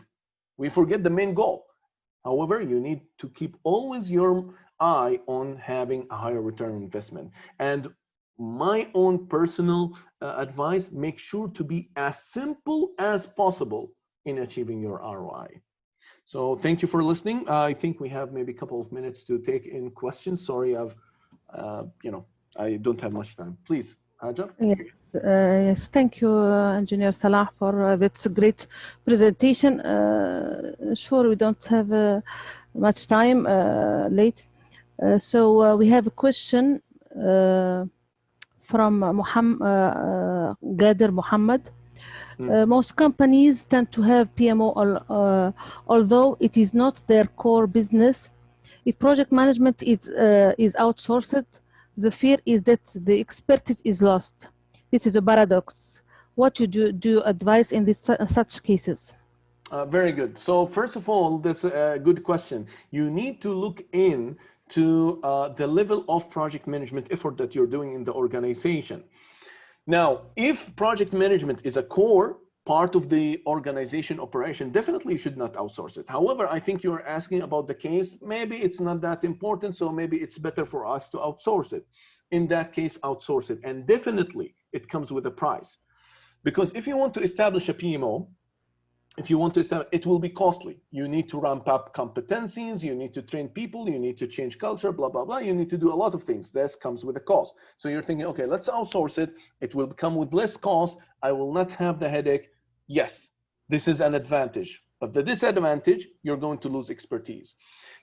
We forget the main goal. However, you need to keep always your eye on having a higher return on investment. And my own personal advice, make sure to be as simple as possible in achieving your ROI. So thank you for listening. I think we have maybe a couple of minutes to take in questions. Sorry, I don't have much time. Please, Hajar. Yes, thank you, Engineer Salah, for that great presentation. Sure, we don't have much time late. So we have a question from Gader Muhammad. Most companies tend to have PMO, although it is not their core business. If project management is outsourced, the fear is that the expertise is lost. This is a paradox. What you do advise in such cases? Very good. So first of all, that's a good question. You need to look in to the level of project management effort that you're doing in the organization. Now, if project management is a core part of the organization operation, definitely you should not outsource it. However, I think you're asking about the case, maybe it's not that important, so maybe it's better for us to outsource it. In that case, outsource it. And definitely it comes with a price. Because if you want to establish a PMO, if you want to establish, it will be costly. You need to ramp up competencies, you need to train people, you need to change culture, blah, blah, blah. You need to do a lot of things. This comes with a cost. So you're thinking, okay, let's outsource it. It will come with less cost. I will not have the headache. Yes, this is an advantage. But the disadvantage, you're going to lose expertise.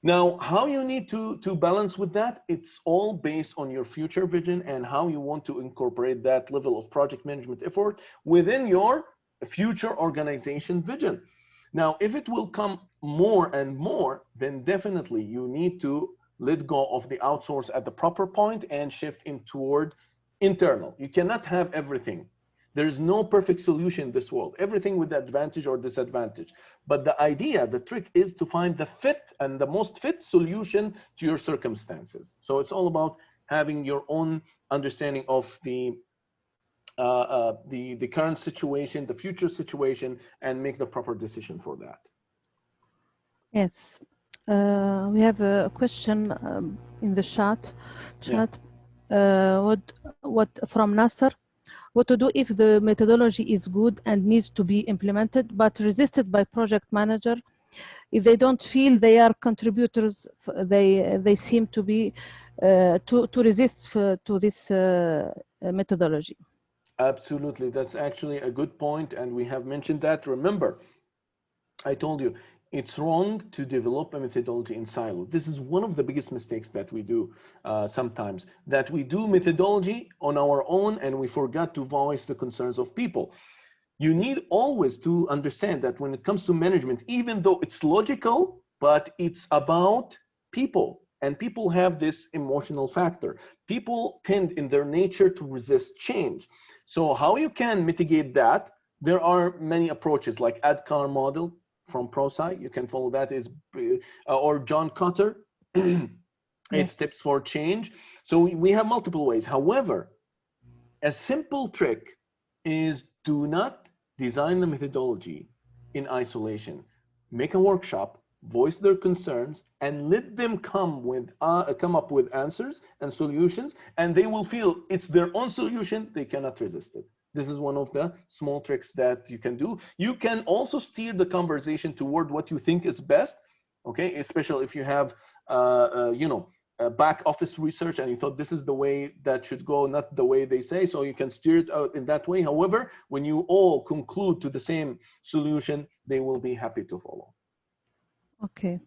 Now, how you need to balance with that, it's all based on your future vision and how you want to incorporate that level of project management effort within your future organization vision. Now, if it will come more and more, then definitely you need to let go of the outsource at the proper point and shift in toward internal. You cannot have everything. There is no perfect solution in this world, everything with advantage or disadvantage. But the idea, the trick is to find the fit and the most fit solution to your circumstances. So it's all about having your own understanding of the current situation, the future situation, and make the proper decision for that. Yes. We have a question in the chat. What from Nasser? What to do if the methodology is good and needs to be implemented, but resisted by project manager? If they don't feel they are contributors, they seem to be to resist to this methodology. Absolutely, that's actually a good point, and we have mentioned that. Remember, I told you, it's wrong to develop a methodology in silo. This is one of the biggest mistakes that we do sometimes, that we do methodology on our own and we forgot to voice the concerns of people. You need always to understand that when it comes to management, even though it's logical, but it's about people. And people have this emotional factor. People tend in their nature to resist change. So how you can mitigate that? There are many approaches like ADKAR model from ProSci. You can follow that, is or John Cotter, 8 steps for change. So we have multiple ways. However, a simple trick is do not design the methodology in isolation. Make a workshop, voice their concerns, and let them come up with answers and solutions, and they will feel it's their own solution. They cannot resist it. This is one of the small tricks that you can do. You can also steer the conversation toward what you think is best, okay? Especially if you have, back office research and you thought this is the way that should go, not the way they say, so you can steer it out in that way. However, when you all conclude to the same solution, they will be happy to follow. Okay.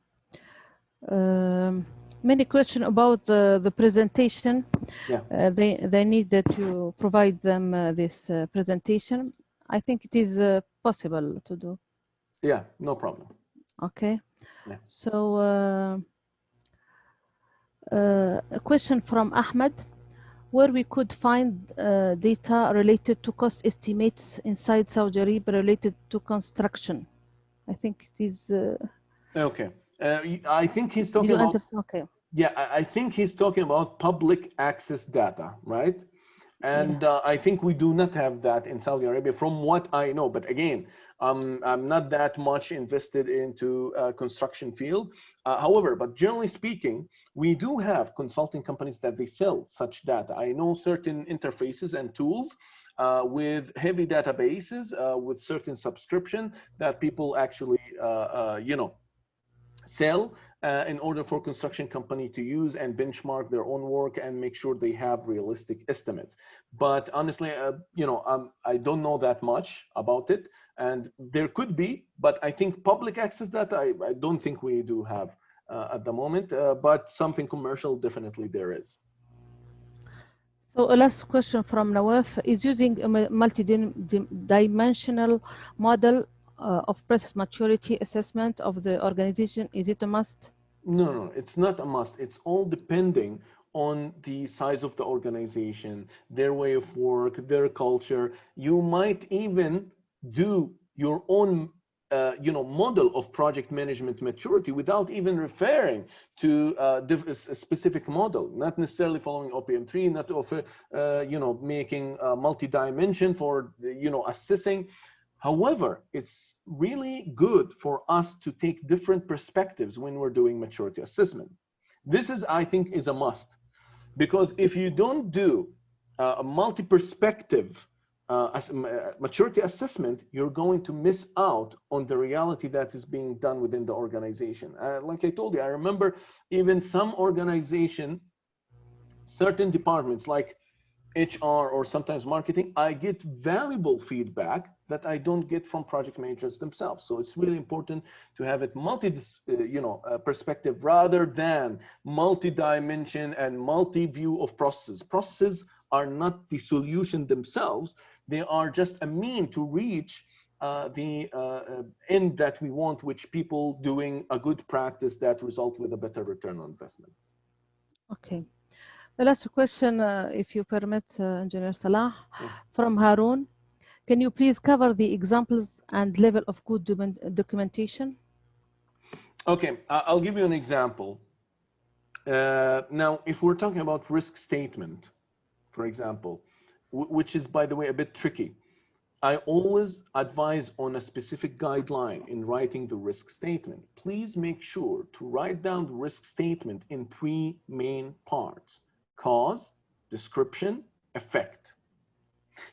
Many questions about the presentation. Yeah. They need that you provide them this presentation. I think it is possible to do. Yeah, no problem. Okay. Yeah. So a question from Ahmed, where we could find data related to cost estimates inside Saudi Arabia related to construction. I think it is. Okay. I think he's talking about. Okay. Yeah, I think he's talking about public access data, right? And I think we do not have that in Saudi Arabia, from what I know. But again, I'm not that much invested into construction field. However, but generally speaking, we do have consulting companies that they sell such data. I know certain interfaces and tools with heavy databases, with certain subscription that people actually, sell in order for construction company to use and benchmark their own work and make sure they have realistic estimates. But honestly, I don't know that much about it, and there could be, but I think public access data, I don't think we do have at the moment, but something commercial definitely there is. So a last question from Nawaf, is using a multi-dimensional model of process maturity assessment of the organization, is it a must? No, it's not a must. It's all depending on the size of the organization, their way of work, their culture. You might even do your own model of project management maturity without even referring to a specific model, not necessarily following OPM3, not making a multi-dimension for assessing. However, it's really good for us to take different perspectives when we're doing maturity assessment. This is, I think, is a must, because if you don't do a multi-perspective maturity assessment, you're going to miss out on the reality that is being done within the organization. Like I told you, I remember even some organization, certain departments like HR or sometimes marketing, I get valuable feedback that I don't get from project managers themselves. So it's really important to have it perspective rather than multi-dimension and multi-view of processes. Processes are not the solution themselves. They are just a mean to reach the end that we want, which people doing a good practice that result with a better return on investment. Okay. The last question, if you permit, Engineer Salah, from Harun. Can you please cover the examples and level of good documentation? Okay, I'll give you an example. Now, if we're talking about risk statement, for example, which is, by the way, a bit tricky, I always advise on a specific guideline in writing the risk statement. Please make sure to write down the risk statement in 3 main parts: cause, description, effect.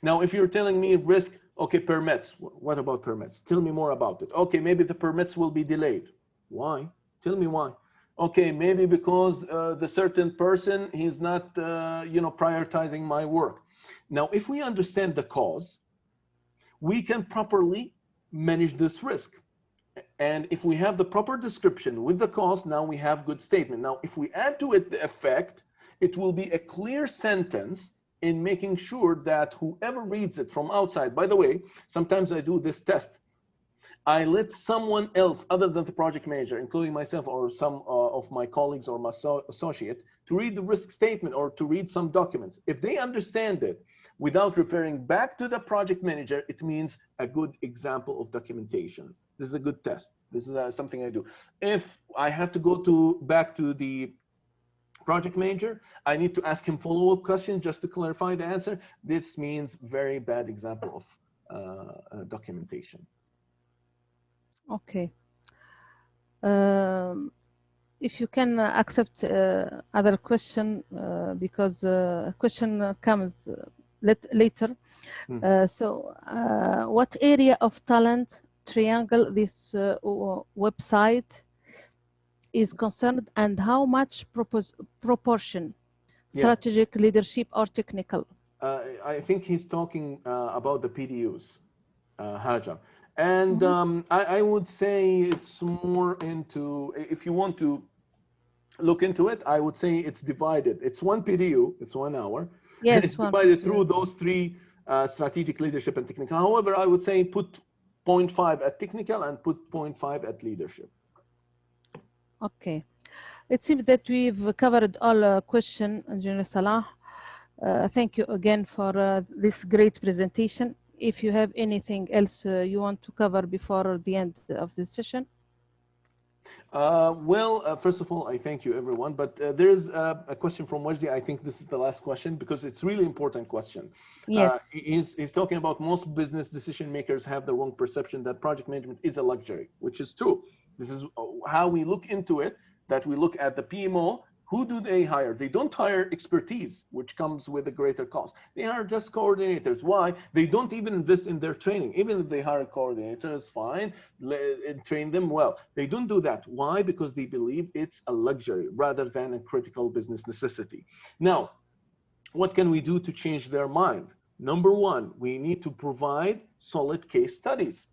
Now, if you're telling me risk, okay, permits, what about permits? Tell me more about it. Okay, maybe the permits will be delayed. Why? Tell me why. Okay, maybe because the certain person, he's not, prioritizing my work. Now, if we understand the cause, we can properly manage this risk. And if we have the proper description with the cause, now we have good statement. Now, if we add to it the effect, it will be a clear sentence in making sure that whoever reads it from outside, by the way, sometimes I do this test. I let someone else other than the project manager, including myself or some of my colleagues or my associate, to read the risk statement or to read some documents. If they understand it without referring back to the project manager, it means a good example of documentation. This is a good test. This is something I do. If I have to go back to the project manager, I need to ask him follow-up questions just to clarify the answer. This means very bad example of documentation. Okay. If you can accept other question, because question comes later. What area of talent triangle this website is concerned, and how much proportion strategic, leadership, or technical? I think he's talking about the PDUs, Hajar. And I would say it's more into, if you want to look into it, I would say it's divided. It's one PDU, it's 1 hour. Yes, it's divided through those 3 strategic, leadership, and technical. However, I would say put 0.5 at technical and put 0.5 at leadership. Okay. It seems that we've covered all questions, Engineer Salah. Thank you again for this great presentation. If you have anything else you want to cover before the end of this session. First of all, I thank you, everyone. But there's a question from Wajdi. I think this is the last question because it's really important question. Yes. He's talking about most business decision makers have the wrong perception that project management is a luxury, which is true. This is how we look into it, that we look at the PMO. Who do they hire? They don't hire expertise, which comes with a greater cost. They hire just coordinators. Why? They don't even invest in their training. Even if they hire coordinators, fine, train them well. They don't do that. Why? Because they believe it's a luxury rather than a critical business necessity. Now, what can we do to change their mind? Number 1, we need to provide solid case studies.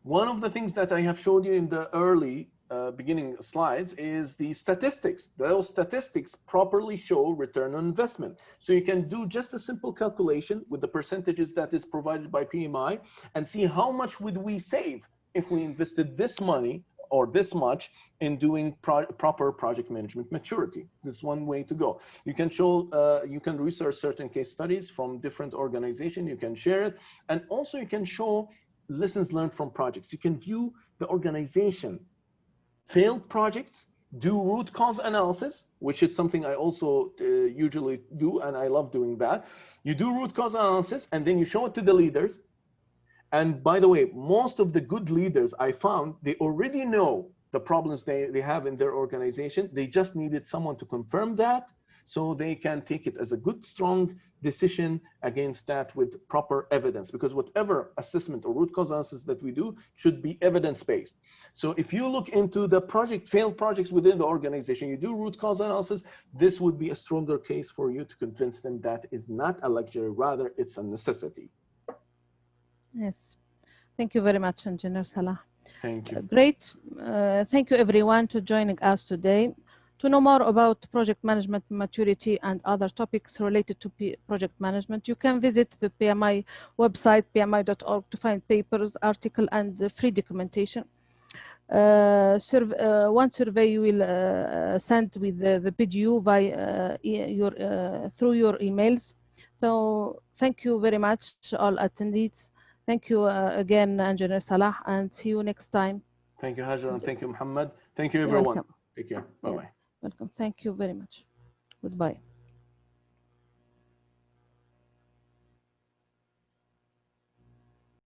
One of the things that I have showed you in the early beginning slides is the statistics. Those statistics properly show return on investment. So you can do just a simple calculation with the percentages that is provided by PMI and see how much would we save if we invested this money or this much in doing proper project management maturity. This is one way to go. You can show, you can research certain case studies from different organizations. You can share it. And also you can show lessons learned from projects. You can view the organization failed projects, do root cause analysis, which is something I also usually do, and I love doing that. You do root cause analysis, and then you show it to the leaders. And by the way, most of the good leaders I found, they already know the problems they have in their organization. They just needed someone to confirm that, so they can take it as a good, strong decision against that with proper evidence, because whatever assessment or root cause analysis that we do should be evidence-based. So if you look into the failed projects within the organization, you do root cause analysis, this would be a stronger case for you to convince them that is not a luxury, rather it's a necessity. Yes. Thank you very much, Engineer Salah. Thank you. Great. Thank you everyone to joining us today. To know more about project management maturity and other topics related to project management, you can visit the PMI website, pmi.org, to find papers, articles, and free documentation. One survey you will send with the PDU through your emails. So thank you very much, all attendees. Thank you again, Engineer Salah, and see you next time. Thank you, Hajar, and thank you, Muhammad. Thank you, everyone. Welcome. Take care. Bye-bye. Welcome. Thank you very much. Goodbye.